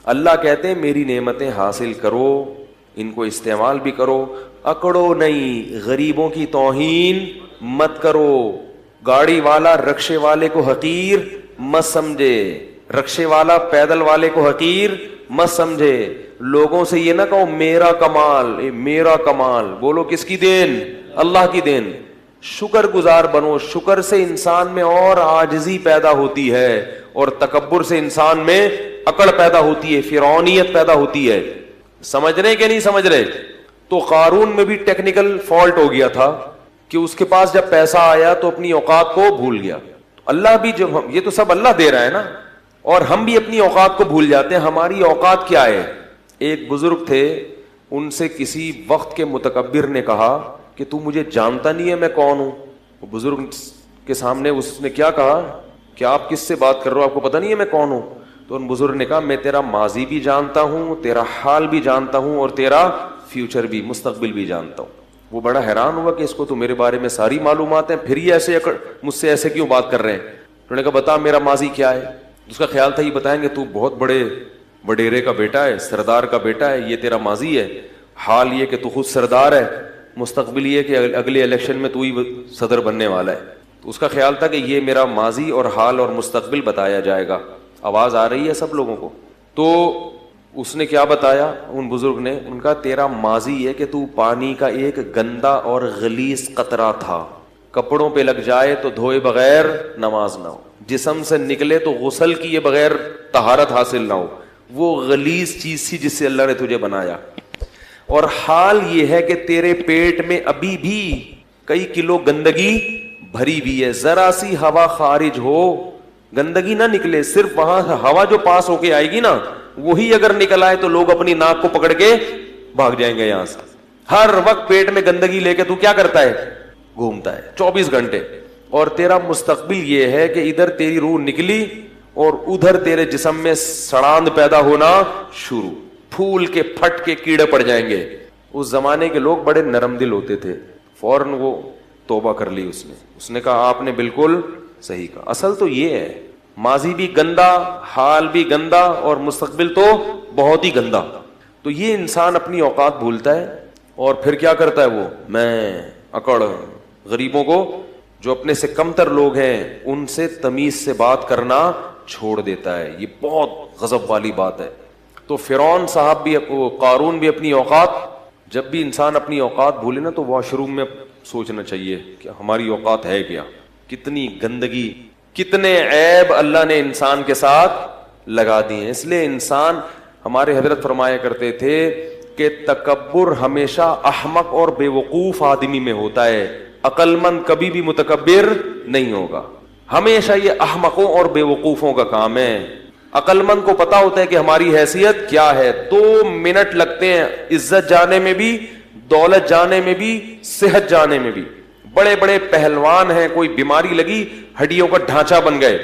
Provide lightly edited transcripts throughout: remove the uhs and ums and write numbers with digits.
اللہ کہتے ہیں میری نعمتیں حاصل کرو، ان کو استعمال بھی کرو، اکڑو نہیں، غریبوں کی توہین مت کرو، گاڑی والا رکشے والے کو حقیر مت سمجھے، رکشے والا پیدل والے کو حقیر مت سمجھے، لوگوں سے یہ نہ کہو میرا کمال، میرا کمال، بولو کس کی دین؟ اللہ کی دین۔ شکر گزار بنو، شکر سے انسان میں اور عاجزی پیدا ہوتی ہے، اور تکبر سے انسان میں اکڑ پیدا ہوتی ہے، فرعونیت پیدا ہوتی ہے۔ سمجھ رہے کہ نہیں سمجھ رہے؟ تو قارون میں بھی ٹیکنیکل فالٹ ہو گیا تھا کہ اس کے پاس جب پیسہ آیا تو اپنی اوقات کو بھول گیا۔ اللہ بھی جب یہ تو سب اللہ دے رہا ہے نا، اور ہم بھی اپنی اوقات کو بھول جاتے ہیں۔ ہماری اوقات کیا ہے؟ ایک بزرگ تھے، ان سے کسی وقت کے متکبر نے کہا کہ تو مجھے جانتا نہیں ہے میں کون ہوں۔ وہ بزرگ کے سامنے اس نے کیا کہا کہ آپ کس سے بات کر رہے ہو، آپ کو پتہ نہیں ہے میں کون ہوں؟ تو ان بزرگ نے کہا میں تیرا ماضی بھی جانتا ہوں، تیرا حال بھی جانتا ہوں، اور تیرا فیوچر بھی، مستقبل بھی جانتا ہوں۔ وہ بڑا حیران ہوا کہ اس کو تو میرے بارے میں ساری معلومات ہیں، پھر یہ ایسے مجھ سے ایسے کیوں بات کر رہے ہیں؟ انہوں نے کہا بتا میرا ماضی کیا ہے۔ اس کا خیال تھا یہ بتائیں گے تو بہت بڑے وڈیرے کا بیٹا ہے، سردار کا بیٹا ہے، یہ تیرا ماضی ہے، حال یہ کہ تو خود سردار ہے، مستقبل یہ کہ اگلے الیکشن میں تو ہی صدر بننے والا ہے۔ تو اس کا خیال تھا کہ یہ میرا ماضی اور حال اور مستقبل بتایا جائے گا۔ آواز آ رہی ہے سب لوگوں کو؟ تو اس نے کیا بتایا ان بزرگ نے؟ ان کا تیرا ماضی یہ کہ تو پانی کا ایک گندا اور غلیظ قطرہ تھا، کپڑوں پہ لگ جائے تو دھوئے بغیر نماز نہ ہو، جسم سے نکلے تو غسل کیے بغیر طہارت حاصل نہ ہو، وہ غلیظ چیز تھی جس سے اللہ نے تجھے بنایا۔ اور حال یہ ہے کہ تیرے پیٹ میں ابھی بھی کئی کلو گندگی بھری بھی ہے، ذرا سی ہوا خارج ہو گندگی نہ نکلے، صرف وہاں ہوا جو پاس ہو کے آئے گی نا وہی اگر نکل آئے تو لوگ اپنی ناک کو پکڑ کے بھاگ جائیں گے یہاں سے۔ ہر وقت پیٹ میں گندگی لے کے تو کیا کرتا ہے؟ گھومتا ہے 24 گھنٹے۔ اور تیرا مستقبل یہ ہے کہ ادھر تیری روح نکلی اور ادھر تیرے جسم میں سڑاند پیدا ہونا شروع، پھول کے پھٹ کے کیڑے پڑ جائیں گے۔ اس زمانے کے لوگ بڑے نرم دل ہوتے تھے، فوراً وہ توبہ کر لی اس نے کہا آپ نے بالکل صحیح کہا۔ اصل تو یہ ہے ماضی بھی گندا، حال بھی گندا، اور مستقبل تو بہت ہی گندا۔ تو یہ انسان اپنی اوقات بھولتا ہے اور پھر کیا کرتا ہے؟ وہ میں اکڑ، غریبوں کو جو اپنے سے کمتر لوگ ہیں ان سے تمیز سے بات کرنا چھوڑ دیتا ہے۔ یہ بہت غضب والی بات ہے۔ تو فرعون صاحب بھی، قارون بھی اپنی اوقات، جب بھی انسان اپنی اوقات بھولے نا تو واش روم میں سوچنا چاہیے کہ ہماری اوقات ہے کیا، کتنی گندگی، کتنے عیب اللہ نے انسان کے ساتھ لگا دیے ہیں۔ اس لیے انسان، ہمارے حضرت فرمایا کرتے تھے کہ تکبر ہمیشہ احمق اور بے وقوف آدمی میں ہوتا ہے، عقل مند کبھی بھی متکبر نہیں ہوگا، ہمیشہ یہ احمقوں اور بے وقوفوں کا کام ہے۔ عقل مند کو پتا ہوتا ہے کہ ہماری حیثیت کیا ہے، 2 منٹ لگتے ہیں عزت جانے میں بھی، دولت جانے میں بھی، صحت جانے میں بھی۔ بڑے بڑے پہلوان ہیں، کوئی بیماری لگی ہڈیوں کا ڈھانچہ بن گئے،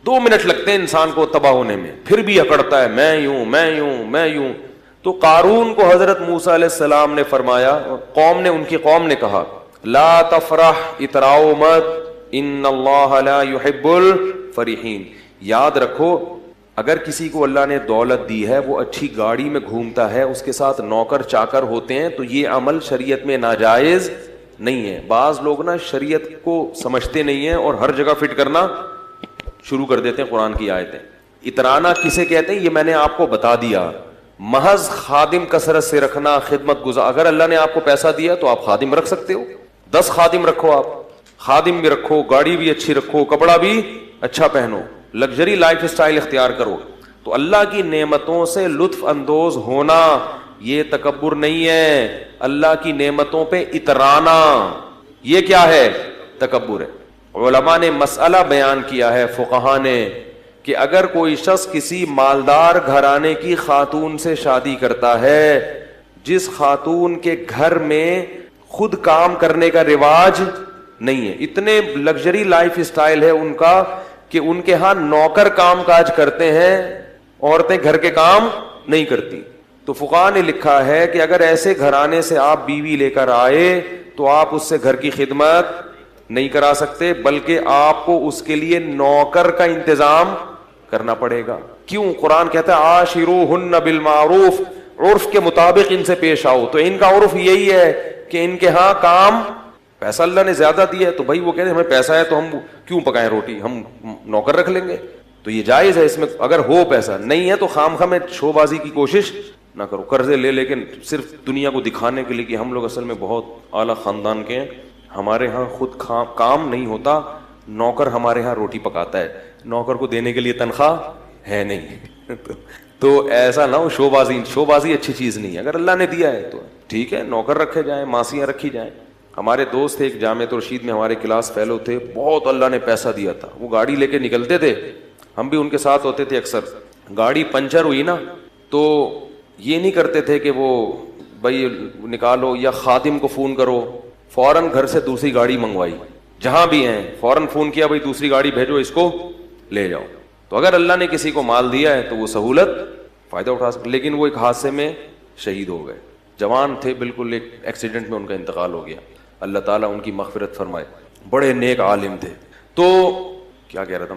2 منٹ لگتے ہیں انسان کو تباہ ہونے میں، پھر بھی اکڑتا ہے میں یوں میں یوں میں یوں۔ تو قارون کو حضرت موسیٰ علیہ السلام نے فرمایا، ان کی قوم نے کہا لا تفرح، اتراؤ مت، ان اللہ لا يحب الفرحین۔ یاد رکھو اگر کسی کو اللہ نے دولت دی ہے، وہ اچھی گاڑی میں گھومتا ہے، اس کے ساتھ نوکر چاکر ہوتے ہیں، تو یہ عمل شریعت میں ناجائز نہیں ہے۔ بعض لوگ نا شریعت کو سمجھتے نہیں ہیں اور ہر جگہ فٹ کرنا شروع کر دیتے ہیں قرآن کی آیتیں۔ اترانا کسے کہتے ہیں یہ میں نے آپ کو بتا دیا۔ محض خادم کثرت سے رکھنا، خدمت گزار، اگر اللہ نے آپ کو پیسہ دیا تو آپ خادم رکھ سکتے ہو، 10 خادم رکھو، آپ خادم بھی رکھو، گاڑی بھی اچھی رکھو، کپڑا بھی اچھا پہنو، لگژری لائف سٹائل اختیار کرو۔ تو اللہ کی نعمتوں سے لطف اندوز ہونا یہ تکبر نہیں ہے، اللہ کی نعمتوں پہ اترانا یہ کیا ہے؟ تکبر ہے۔ علماء نے مسئلہ بیان کیا ہے، فقہاء نے، کہ اگر کوئی شخص کسی مالدار گھرانے کی خاتون سے شادی کرتا ہے، جس خاتون کے گھر میں خود کام کرنے کا رواج نہیں ہے، اتنے لگژری لائف سٹائل ہے ان کا کہ ان کے ہاں نوکر کام کاج کرتے ہیں، عورتیں گھر کے کام نہیں کرتی، تو فقہاء نے لکھا ہے کہ اگر ایسے گھرانے سے آپ بیوی لے کر آئے تو آپ اس سے گھر کی خدمت نہیں کرا سکتے، بلکہ آپ کو اس کے لیے نوکر کا انتظام کرنا پڑے گا۔ کیوں؟ قرآن کہتا ہے عاشروہن بالمعروف، عرف کے مطابق ان سے پیش آؤ. تو ان کا عرف یہی ہے کہ ان کے ہاں کام، پیسہ اللہ نے زیادہ دیا ہے تو بھائی وہ کہتے ہیں ہمیں پیسہ ہے تو ہم کیوں پکائیں روٹی، ہم نوکر رکھ لیں گے. تو یہ جائز ہے اس میں اگر ہو پیسہ، نہیں ہے تو خام خواہ میں شو بازی کی کوشش نہ کرو. قرضے لے لیکن صرف دنیا کو دکھانے کے لیے کہ ہم لوگ اصل میں بہت اعلیٰ خاندان کے ہیں، ہمارے ہاں خود کام نہیں ہوتا، نوکر ہمارے ہاں روٹی پکاتا ہے، نوکر کو دینے کے لیے تنخواہ ہے نہیں. تو ایسا نہ ہو شو بازی اچھی چیز نہیں ہے. اگر اللہ نے دیا ہے تو ٹھیک ہے، نوکر رکھے جائیں، ماسیاں رکھی جائیں. ہمارے دوست ایک جامعۃ الرشید میں ہمارے کلاس فیلو تھے، بہت اللہ نے پیسہ دیا تھا. وہ گاڑی لے کے نکلتے تھے، ہم بھی ان کے ساتھ ہوتے تھے اکثر. گاڑی پنچر ہوئی نا تو یہ نہیں کرتے تھے کہ وہ بھائی نکالو یا خادم کو فون کرو، فوراً گھر سے دوسری گاڑی منگوائی، جہاں بھی ہیں فوراً فون کیا بھائی دوسری گاڑی بھیجو، اس کو لے جاؤ. تو اگر اللہ نے کسی کو مال دیا ہے تو وہ سہولت فائدہ اٹھا سکتے. لیکن وہ ایک حادثے میں شہید ہو گئے، جوان تھے بالکل، ایک ایکسیڈنٹ میں ان کا انتقال ہو گیا. اللہ تعالیٰ ان کی مغفرت فرمائے. بڑے نیک عالم تھے. تو کیا کہہ رہا تھا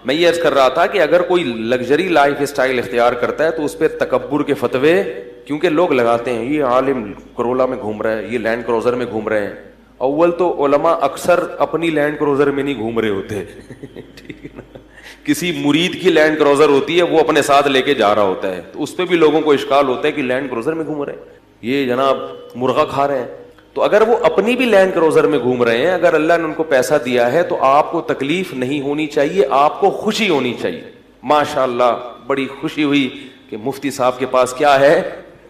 میں یہ عرض کر رہا تھا کہ اگر کوئی لگژری لائف اسٹائل اختیار کرتا ہے تو اس پہ تکبر کے فتوے، کیونکہ لوگ لگاتے ہیں یہ عالم کرولا میں گھوم رہا ہے، یہ لینڈ کروزر میں گھوم رہے ہیں. اول تو علماء اکثر اپنی لینڈ کروزر میں نہیں گھوم رہے ہوتے ٹھیک ہے نا، کسی مرید کی لینڈ کروزر ہوتی ہے وہ اپنے ساتھ لے کے جا رہا ہوتا ہے، تو اس پہ بھی لوگوں کو اشکال ہوتا ہے کہ لینڈ کروزر میں گھوم رہے ہیں، یہ جناب مرغا کھا رہے ہیں. تو اگر وہ اپنی بھی لینڈ کروزر میں گھوم رہے ہیں، اگر اللہ نے ان کو پیسہ دیا ہے تو آپ کو تکلیف نہیں ہونی چاہیے، آپ کو خوشی ہونی چاہیے. ماشاء اللہ بڑی خوشی ہوئی کہ مفتی صاحب کے پاس کیا ہے،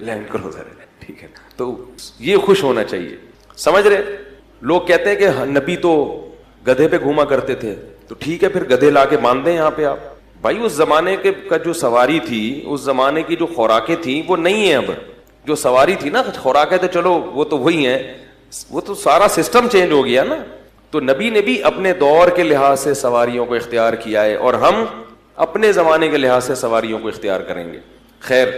لینڈ کروزر ہے، ٹھیک ہے. تو یہ خوش ہونا چاہیے. سمجھ رہے؟ لوگ کہتے ہیں کہ نبی تو گدھے پہ گھوما کرتے تھے، تو ٹھیک ہے پھر گدھے لا کے باندھ دیں یہاں پہ آپ. بھائی اس زمانے کا جو سواری تھی، اس زمانے کی جو خوراکیں تھیں وہ نہیں ہیں. اب جو سواری تھی نا، خوراکیں تو چلو وہ تو وہی ہیں، وہ تو سارا سسٹم چینج ہو گیا نا. تو نبی نے بھی اپنے دور کے لحاظ سے سواریوں کو اختیار کیا ہے، اور ہم اپنے زمانے کے لحاظ سے سواریوں کو اختیار کریں گے. خیر،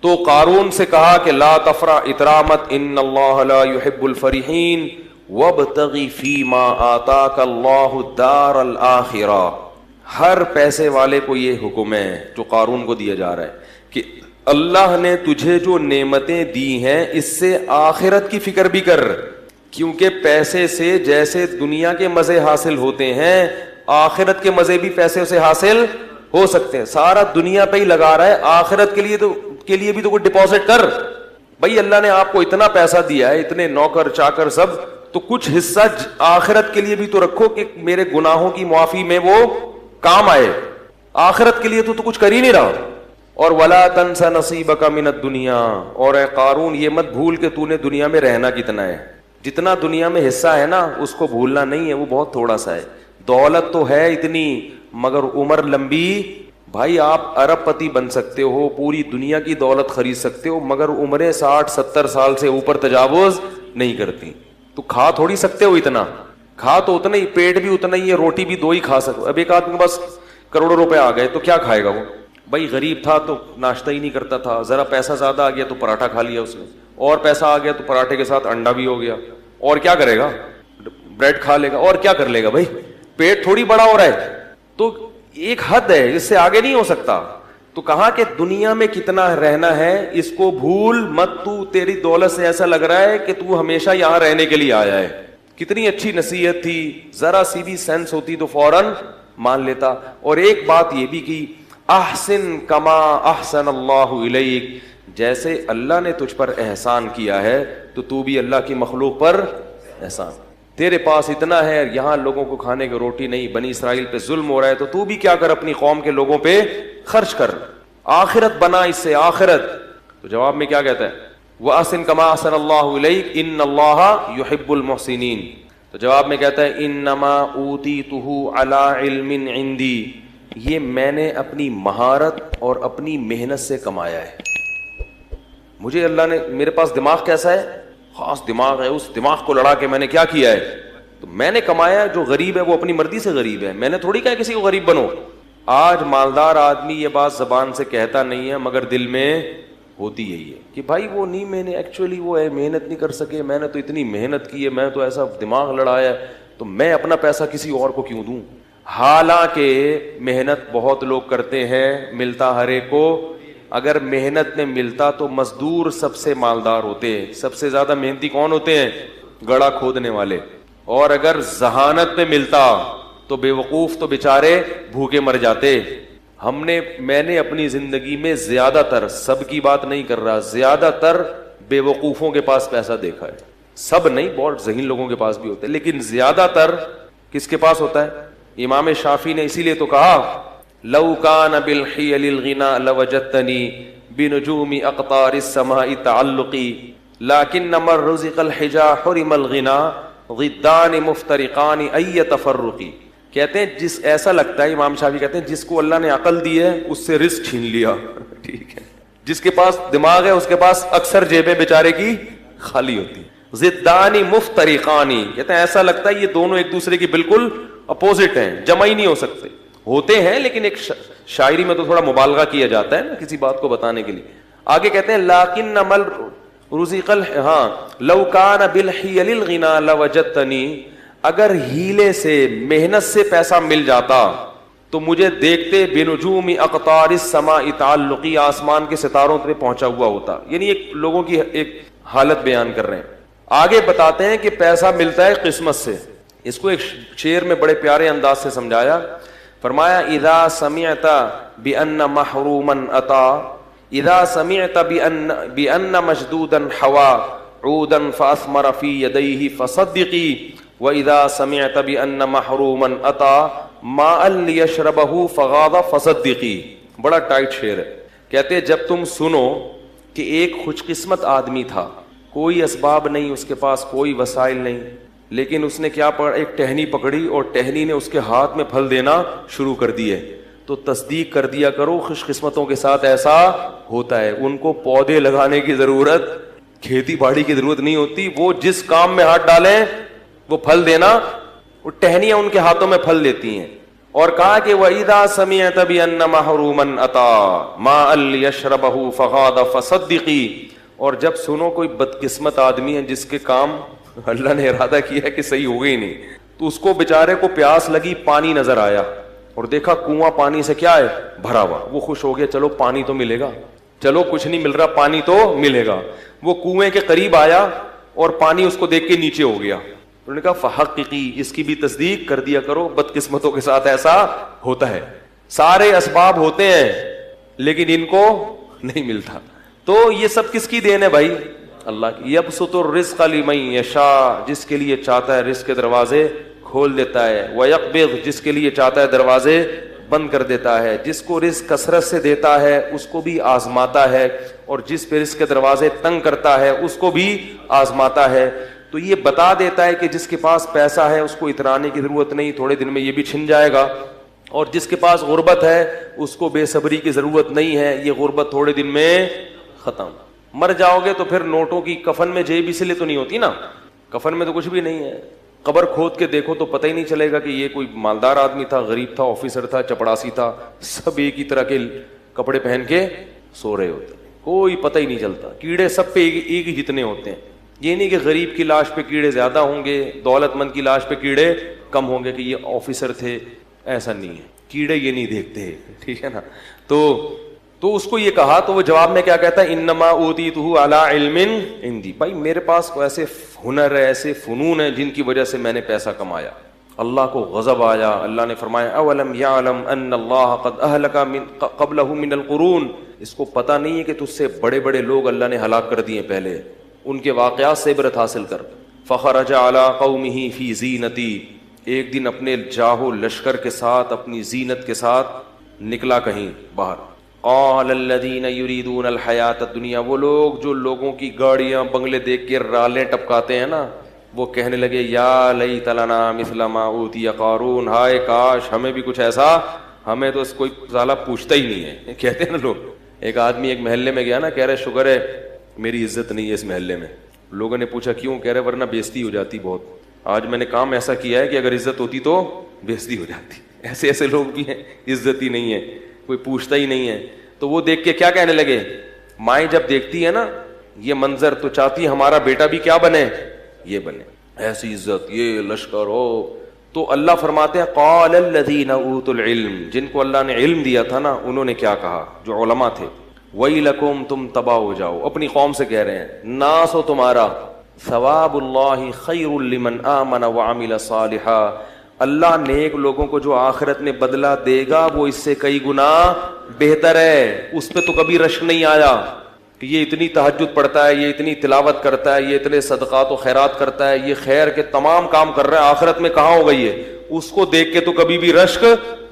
تو قارون سے کہا کہ لا تفرح، اترا مت، ان اللہ لا يحب الفرحین وابتغ فیما آتاک اللہ الدار الآخرہ. ہر پیسے والے کو یہ حکم ہے جو قارون کو دیا جا رہا ہے کہ اللہ نے تجھے جو نعمتیں دی ہیں اس سے آخرت کی فکر بھی کر، کیونکہ پیسے سے جیسے دنیا کے مزے حاصل ہوتے ہیں، آخرت کے مزے بھی پیسے سے حاصل ہو سکتے ہیں. سارا دنیا پہ ہی لگا رہا ہے، آخرت کے لیے بھی تو کوئی ڈپازٹ کر. بھائی اللہ نے آپ کو اتنا پیسہ دیا ہے، اتنے نوکر چاکر سب، تو کچھ حصہ آخرت کے لیے بھی تو رکھو کہ میرے گناہوں کی معافی میں وہ کام آئے. آخرت کے لیے تو کچھ کر ہی نہیں رہا. اور وَلَا تَنْسَ نَصِيبَكَ مِنَ الدُّنْيَا، اور اے قارون یہ مت بھول کہ تو نے دنیا میں رہنا کتنا ہے. جتنا دنیا میں حصہ ہے نا اس کو بھولنا نہیں ہے، وہ بہت تھوڑا سا ہے. دولت تو ہے اتنی مگر عمر لمبی. بھائی آپ ارب پتی بن سکتے ہو، پوری دنیا کی دولت خرید سکتے ہو، مگر عمریں 60-70 سال سے اوپر تجاوز نہیں کرتی. تو کھا تھوڑی سکتے ہو اتنا، کھا تو اتنا ہی، پیٹ بھی اتنا ہی ہے، روٹی بھی 2 ہی کھا سکتے. اب ایک آدمی کے پاس کروڑوں روپے آ گئے تو کیا کھائے گا وہ؟ بھائی غریب تھا تو ناشتہ ہی نہیں کرتا تھا، ذرا پیسہ زیادہ آ گیا تو پراٹھا کھا لیا اس نے، اور پیسہ آ گیا تو پراٹھے کے ساتھ انڈا بھی ہو گیا، اور کیا کرے گا؟ بریڈ کھا لے گا، اور کیا کر لے گا؟ بھائی پیٹ تھوڑی بڑا ہو رہا ہے. تو ایک حد ہے، اس سے آگے نہیں ہو سکتا. تو کہا کہ دنیا میں کتنا رہنا ہے اس کو بھول مت. تو تیری دولت سے ایسا لگ رہا ہے کہ تو ہمیشہ یہاں رہنے کے لیے آیا ہے. کتنی اچھی نصیحت تھی، ذرا سی بھی سینس ہوتی تو فوراً مان لیتا. اور ایک بات یہ بھی کی، احسن کما احسن اللہ الیک، جیسے اللہ نے تجھ پر احسان کیا ہے تو بھی اللہ کی مخلوق پر احسان. تیرے پاس اتنا ہے، یہاں لوگوں کو کھانے کی روٹی نہیں، بنی اسرائیل پہ ظلم ہو رہا ہے، تو بھی کیا کر، اپنی قوم کے لوگوں پہ خرچ کر، آخرت بنا اس سے آخرت. تو جواب میں کیا کہتا ہے؟ وَأَحْسِن كَمَا أَحْسَنَ اللَّهُ إِلَيْكَ إِنَّ اللَّهَ يُحِبُّ الْمُحْسِنِينَ. تو جواب میں کہتا ہے انما اوتیتہ علی علم عندی، یہ میں نے اپنی مہارت اور اپنی محنت سے کمایا ہے. مجھے اللہ نے، میرے پاس دماغ کیسا ہے، خاص دماغ ہے، اس دماغ کو لڑا کے میں نے کیا کیا ہے، تو میں نے کمایا ہے. جو غریب ہے وہ اپنی مرضی سے غریب ہے، میں نے تھوڑی کہا کسی کو غریب بنو. آج مالدار آدمی یہ بات زبان سے کہتا نہیں ہے مگر دل میں ہوتی یہی ہے کہ بھائی وہ نہیں، میں نے ایکچولی وہ ہے محنت نہیں کر سکے، میں نے تو اتنی محنت کی ہے، میں تو ایسا دماغ لڑایا ہے، تو میں اپنا پیسہ کسی اور کو کیوں دوں. حالانکہ محنت بہت لوگ کرتے ہیں, ملتا ہر ایک کو. اگر محنت میں ملتا تو مزدور سب سے مالدار ہوتے ہیں. سب سے زیادہ محنتی کون ہوتے ہیں؟ گڑھا کھودنے والے. اور اگر ذہانت میں ملتا تو بے وقوف تو بیچارے بھوکے مر جاتے. میں نے اپنی زندگی میں زیادہ تر, سب کی بات نہیں کر رہا, زیادہ تر بے وقوفوں کے پاس پیسہ دیکھا ہے. سب نہیں, بہت ذہین لوگوں کے پاس بھی ہوتا ہے, لیکن زیادہ تر کس کے پاس ہوتا ہے؟ امام شافعی نے اسی لیے تو کہا لو کان بالحیل الغنا لوجدتنی بنجوم اقطار السماء تعلقی لكن من رزق الحجا حرم الغنا ضدان مفترقان ای تفرقی. کہتے ہیں جس, ایسا لگتا ہے, امام شافعی کہتے ہیں جس کو اللہ نے عقل دی ہے اس سے رزق چھین لیا. ٹھیک ہے, جس کے پاس دماغ ہے اس کے پاس اکثر جیبیں بیچارے کی خالی ہوتی. ضدان مفترقان, کہتے ہیں ایسا لگتا ہے یہ دونوں ایک دوسرے کی بالکل اپوزٹ ہیں, جمع ہی نہیں ہو سکتے. ہوتے ہیں لیکن ایک شاعری میں تو تھوڑا مبالغہ کیا جاتا ہے نا کسی بات کو بتانے کے لیے. آگے کہتے ہیں لیکن مل رزق لو کان بالحیل الغنا لوجدتنی, اگر ہیلے سے محنت سے پیسہ مل جاتا تو مجھے دیکھتے بنجوم اقطار السماء تعلقی, آسمان کے ستاروں پہ پہنچا ہوا ہوتا. یعنی ایک لوگوں کی ایک حالت بیان کر رہے ہیں. آگے بتاتے ہیں کہ پیسہ ملتا ہے قسمت سے. اس کو ایک شعر میں بڑے پیارے انداز سے سمجھایا. فرمایا اذا سمعت بان محروما اتا, اذا سمعت بان مشدودا حوا عودا فاثمر في يديه فصدقي واذا سمعت بان محروما اتا ماء ليشربه فغاض فصدقي. بڑا ٹائٹ شعر ہے. کہتے جب تم سنو کہ ایک خوش قسمت آدمی تھا, کوئی اسباب نہیں اس کے پاس, کوئی وسائل نہیں, لیکن اس نے کیا پکڑا, ایک ٹہنی پکڑی اور ٹہنی نے اس کے ہاتھ میں پھل دینا شروع کر دیے, تو تصدیق کر دیا کرو خوش قسمتوں کے ساتھ ایسا ہوتا ہے. ان کو پودے لگانے کی ضرورت, کھیتی باڑی کی ضرورت نہیں ہوتی, وہ جس کام میں ہاتھ ڈالیں وہ پھل دینا, وہ ٹہنیاں ان کے ہاتھوں میں پھل دیتی ہیں. اور کہا کہ وَإِذَا سَمِعْتَ بِأَنَّ مَحْرُومًا أَتَى مَاءً لِيَشْرَبَهُ فَغَاضَ فَصَدِّقِي. اور جب سنو کوئی بدقسمت آدمی ہے جس کے کام اللہ نے ارادہ کیا ہے کہ صحیح ہو گئی نہیں, تو اس کو بیچارے کو پیاس لگی, پانی نظر آیا اور دیکھا کنواں پانی سے کیا ہے بھرا ہوا, وہ خوش ہو گیا, چلو پانی تو ملے گا, چلو کچھ نہیں مل رہا پانی تو ملے گا. وہ کنویں کے قریب آیا اور پانی اس کو دیکھ کے نیچے ہو گیا. انہوں نے کہا فحققی, اس کی بھی تصدیق کر دیا کرو, بدقسمتوں کے ساتھ ایسا ہوتا ہے. سارے اسباب ہوتے ہیں لیکن ان کو نہیں ملتا. تو یہ سب کس کی دین ہے بھائی؟ اللہ کی. یبسط الرزق لمن یشاء, جس کے لیے چاہتا ہے رزق کے دروازے کھول دیتا ہے. ویقبض, جس کے لیے چاہتا ہے دروازے بند کر دیتا ہے. جس کو رزق کثرت سے دیتا ہے اس کو بھی آزماتا ہے, اور جس پہ رزق کے دروازے تنگ کرتا ہے اس کو بھی آزماتا ہے. تو یہ بتا دیتا ہے کہ جس کے پاس پیسہ ہے اس کو اترانے کی ضرورت نہیں, تھوڑے دن میں یہ بھی چھن جائے گا. اور جس کے پاس غربت ہے اس کو بے صبری کی ضرورت نہیں ہے, یہ غربت تھوڑے دن میں ختم. مر جاؤ گے تو پھر نوٹوں کی کفن میں جیب اس لیے تو نہیں ہوتی نا, کفن میں تو کچھ بھی نہیں ہے. قبر کھود کے دیکھو تو پتہ ہی نہیں چلے گا کہ یہ کوئی مالدار آدمی تھا, غریب تھا, آفیسر تھا, چپڑاسی تھا, سب ایک ہی طرح کے کپڑے پہن کے سو رہے ہوتے, کوئی پتہ ہی نہیں چلتا. کیڑے سب پہ ایک ہی جتنے ہوتے ہیں. یہ نہیں کہ غریب کی لاش پہ کیڑے زیادہ ہوں گے, دولت مند کی لاش پہ کیڑے کم ہوں گے کہ یہ آفیسر تھے, ایسا نہیں ہے. کیڑے یہ نہیں دیکھتے, ٹھیک ہے نا. تو اس کو یہ کہا تو وہ جواب میں کیا کہتا ہے, انما اوتیتہ علی علم عندی. بھائی میرے پاس ایسے ہنر ہے, ایسے فنون ہیں جن کی وجہ سے میں نے پیسہ کمایا. اللہ کو غضب آیا, اللہ نے فرمایا اولم یعلم ان اللہ قد اہلک قبلہ من القرون. اس کو پتہ نہیں ہے کہ تجھ سے بڑے بڑے لوگ اللہ نے ہلاک کر دیے پہلے, ان کے واقعات سے عبرت حاصل کر. فخرج علی قومہ فی زینتی, ایک دن اپنے جاہو لشکر کے ساتھ, اپنی زینت کے ساتھ نکلا کہیں باہر. قال الذین یریدون الحیات الدنیا, وہ لوگ جو لوگوں کی گاڑیاں بنگلے دیکھ کے رالیں ٹپکاتے ہیں نا, وہ کہنے لگے یا لیت لنا مثل ما اوتی قارون, ہائے کاش ہمیں بھی کچھ ایسا, ہمیں تو کوئی سالہ پوچھتا ہی نہیں ہے. کہتے ہیں نا لوگ. ایک آدمی ایک محلے میں گیا نا, کہہ رہے شکر ہے میری عزت نہیں ہے اس محلے میں. لوگوں نے پوچھا کیوں؟ کہہ رہے ورنہ بےزتی ہو جاتی بہت. آج میں نے کام ایسا کیا ہے کہ اگر عزت ہوتی تو بےزتی ہو جاتی. ایسے لوگ بھی ہیں, عزت ہی نہیں ہے, کوئی پوچھتا ہی نہیں ہے. تو وہ دیکھ کے کیا کہنے لگے, مائیں جب دیکھتی ہے نا یہ منظر تو چاہتی ہمارا بیٹا بھی کیا بنے, یہ بنے, ایسی عزت, یہ لشکر ہو, تو اللہ فرماتے ہیں قال الذین اوتوا العلم، جن کو اللہ نے علم دیا تھا نا، انہوں نے کیا کہا، جو علماء تھے، ویلکم، تم تباہ ہو جاؤ، اپنی قوم سے کہہ رہے ہیں، ناس ہو تمہارا، ثواب اللہ خیر لمن آمن وعمل صالحا، اللہ نیک لوگوں کو جو آخرت میں بدلہ دے گا وہ اس سے کئی گنا بہتر ہے۔ اس پہ تو کبھی رشک نہیں آیا کہ یہ اتنی تہجد پڑھتا ہے، یہ اتنی تلاوت کرتا ہے، یہ اتنے صدقات و خیرات کرتا ہے، یہ خیر کے تمام کام کر رہا ہے، آخرت میں کہاں ہو گئی ہے، اس کو دیکھ کے تو کبھی بھی رشک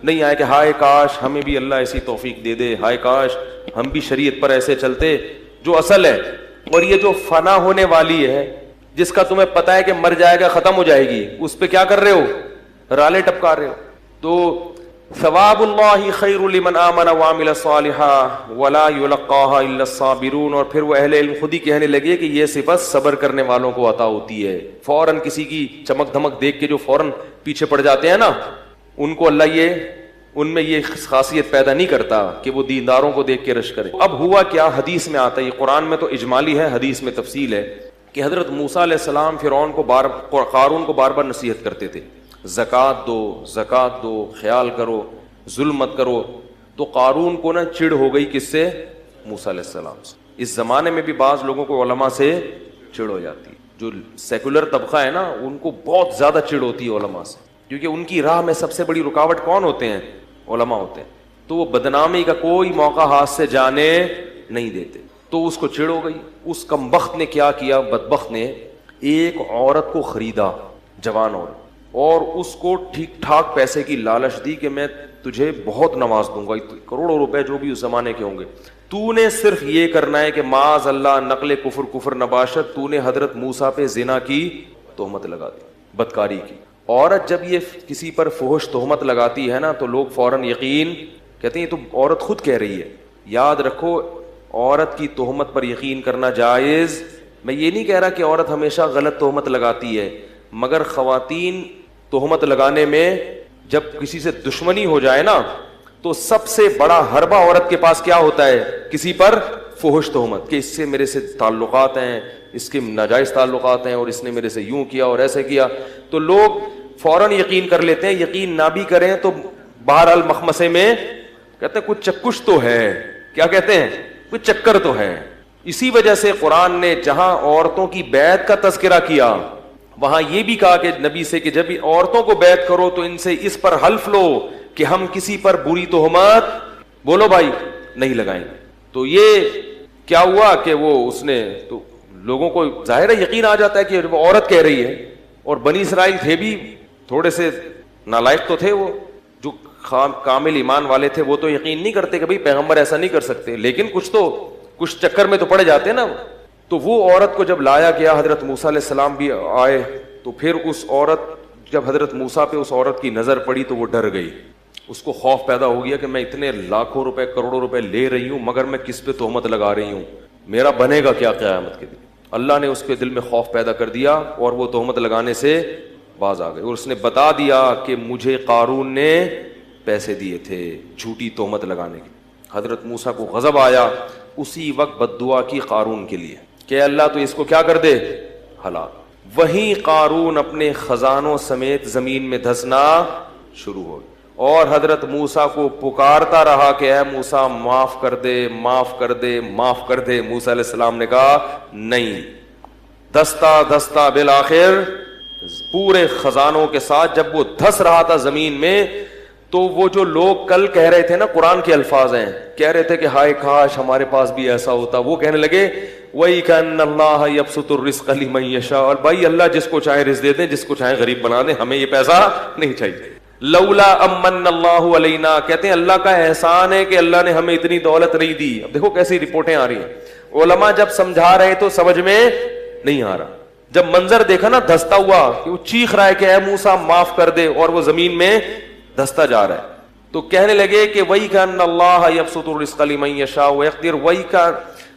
نہیں آئے کہ ہائے کاش ہمیں بھی اللہ ایسی توفیق دے دے، ہائے کاش ہم بھی شریعت پر ایسے چلتے جو اصل ہے۔ اور یہ جو فنا ہونے والی ہے، جس کا تمہیں پتا ہے کہ مر جائے گا، ختم ہو جائے گی، اس پہ کیا کر رہے ہو، رالے ٹپکا رہے ہو۔ تو ثواب اللہ خیر لمن آمن وعمل صالحا ولا یلقاها الا الصابرون، اور پھر وہ اہل علم خود ہی کہنے لگے کہ یہ صفت صبر کرنے والوں کو عطا ہوتی ہے۔ فوراً کسی کی چمک دھمک دیکھ کے جو فوراً پیچھے پڑ جاتے ہیں نا، ان کو اللہ ان میں یہ خاصیت پیدا نہیں کرتا کہ وہ دینداروں کو دیکھ کے رشک کرے۔ اب ہوا کیا، حدیث میں آتا ہے، یہ قرآن میں تو اجمالی ہے، حدیث میں تفصیل ہے، کہ حضرت موسیٰ علیہ السلام فرعون کو قارون کو بار بار نصیحت کرتے تھے، زکوٰۃ دو، زکوٰۃ دو، خیال کرو، ظلم مت کرو۔ تو قارون کو نا چڑ ہو گئی کس سے، موسیٰ علیہ السلام سے۔ اس زمانے میں بھی بعض لوگوں کو علماء سے چڑ ہو جاتی ہے، جو سیکولر طبقہ ہے نا، ان کو بہت زیادہ چڑ ہوتی ہے علماء سے، کیونکہ ان کی راہ میں سب سے بڑی رکاوٹ کون ہوتے ہیں، علماء ہوتے ہیں، تو وہ بدنامی کا کوئی موقع ہاتھ سے جانے نہیں دیتے۔ تو اس کو چڑ ہو گئی، اس کمبخت نے کیا کیا، بدبخت نے ایک عورت کو خریدا، جوان عورت، اور اس کو ٹھیک ٹھاک پیسے کی لالچ دی کہ میں تجھے بہت نواز دوں گا، کروڑوں روپے جو بھی اس زمانے کے ہوں گے، تو نے صرف یہ کرنا ہے کہ معاذ اللہ نقل کفر نباشت، تو نے حضرت موسیٰ پہ زنا کی تہمت لگا دی، بدکاری کی۔ عورت جب یہ کسی پر فحش تہمت لگاتی ہے نا، تو لوگ فوراً یقین کہتے ہیں یہ تو عورت خود کہہ رہی ہے۔ یاد رکھو، عورت کی تہمت پر یقین کرنا جائز، میں یہ نہیں کہہ رہا کہ عورت ہمیشہ غلط تہمت لگاتی ہے، مگر خواتین تہمت لگانے میں جب کسی سے دشمنی ہو جائے نا، تو سب سے بڑا حربہ عورت کے پاس کیا ہوتا ہے، کسی پر فحش تہمت، کہ اس سے میرے سے تعلقات ہیں، اس کے ناجائز تعلقات ہیں، اور اس نے میرے سے یوں کیا اور ایسے کیا، تو لوگ فوراً یقین کر لیتے ہیں۔ یقین نہ بھی کریں تو بہرحال مخمسے میں کہتے ہیں کچھ چکش تو ہے، کیا کہتے ہیں، کچھ چکر تو ہے۔ اسی وجہ سے قرآن نے جہاں عورتوں کی بیعت کا تذکرہ کیا، وہاں یہ بھی کہا کہ نبی سے کہ جب عورتوں کو بیعت کرو تو ان سے اس پر حلف لو کہ ہم کسی پر بری تہمت، بولو بھائی، نہیں لگائیں گے۔ تو یہ کیا ہوا کہ وہ اس نے، تو لوگوں کو ظاہر ہے یقین آ جاتا ہے کہ وہ عورت کہہ رہی ہے، اور بنی اسرائیل تھے بھی تھوڑے سے نالائق تو تھے، وہ جو کامل ایمان والے تھے وہ تو یقین نہیں کرتے کہ بھئی پیغمبر ایسا نہیں کر سکتے، لیکن کچھ چکر میں تو پڑے جاتے نا۔ تو وہ عورت کو جب لایا گیا، حضرت موسیٰ علیہ السلام بھی آئے، تو پھر اس عورت، جب حضرت موسیٰ پہ اس عورت کی نظر پڑی تو وہ ڈر گئی، اس کو خوف پیدا ہو گیا کہ میں اتنے لاکھوں روپے کروڑوں روپے لے رہی ہوں، مگر میں کس پہ تہمت لگا رہی ہوں، میرا بنے گا کیا قیامت کے دن۔ اللہ نے اس کے دل میں خوف پیدا کر دیا اور وہ تہمت لگانے سے باز آ گئے، اور اس نے بتا دیا کہ مجھے قارون نے پیسے دیے تھے جھوٹی تہمت لگانے کی۔ حضرت موسیٰ کو غضب آیا، اسی وقت بد دعا کی قارون کے لیے کہ اللہ تو اس کو کیا کر دے، ہلاک۔ وہیں قارون اپنے خزانوں سمیت زمین میں دھسنا شروع ہو گیا، اور حضرت موسیٰ کو پکارتا رہا کہ اے موسیٰ معاف کر دے، معاف کر دے، معاف کر دے۔ موسیٰ علیہ السلام نے کہا نہیں، دھستا دھستا بالآخر پورے خزانوں کے ساتھ جب وہ دھس رہا تھا زمین میں، تو وہ جو لوگ کل کہہ رہے تھے نا، قرآن کے الفاظ ہیں، کہہ رہے تھے کہ ہائے کاش ہمارے پاس بھی ایسا ہوتا، وہ کہنے لگے وَإِكَأَنَّ اللَّهَ يَبْسُطُ الرِّزْقَ لِمَن يَشَاءُ، اور بھائی اللہ جس کو چاہے رزق دے دیں، جس کو چاہے غریب بنا دیں، ہمیں یہ پیسہ نہیں چاہیے۔ لولا امن اللہ علینا، کہتے ہیں اللہ کا احسان ہے کہ اللہ نے ہمیں اتنی دولت نہیں دی۔ اب دیکھو کیسی رپورٹیں آ رہی ہیں، علماء جب سمجھا رہے تو سمجھ میں نہیں آ رہا، جب منظر دیکھا نا دھستا ہوا کہ وہ چیخ رہا ہے کہ اے موسیٰ معاف کر دے، اور وہ زمین میں دھستا جا رہا ہے، تو کہنے لگے کہ وَإِكَأَنَّ اللَّهَ يَبْسُطُ الرِّزْقَ لِمَن يَشَاءُ وَيَقْدِرُ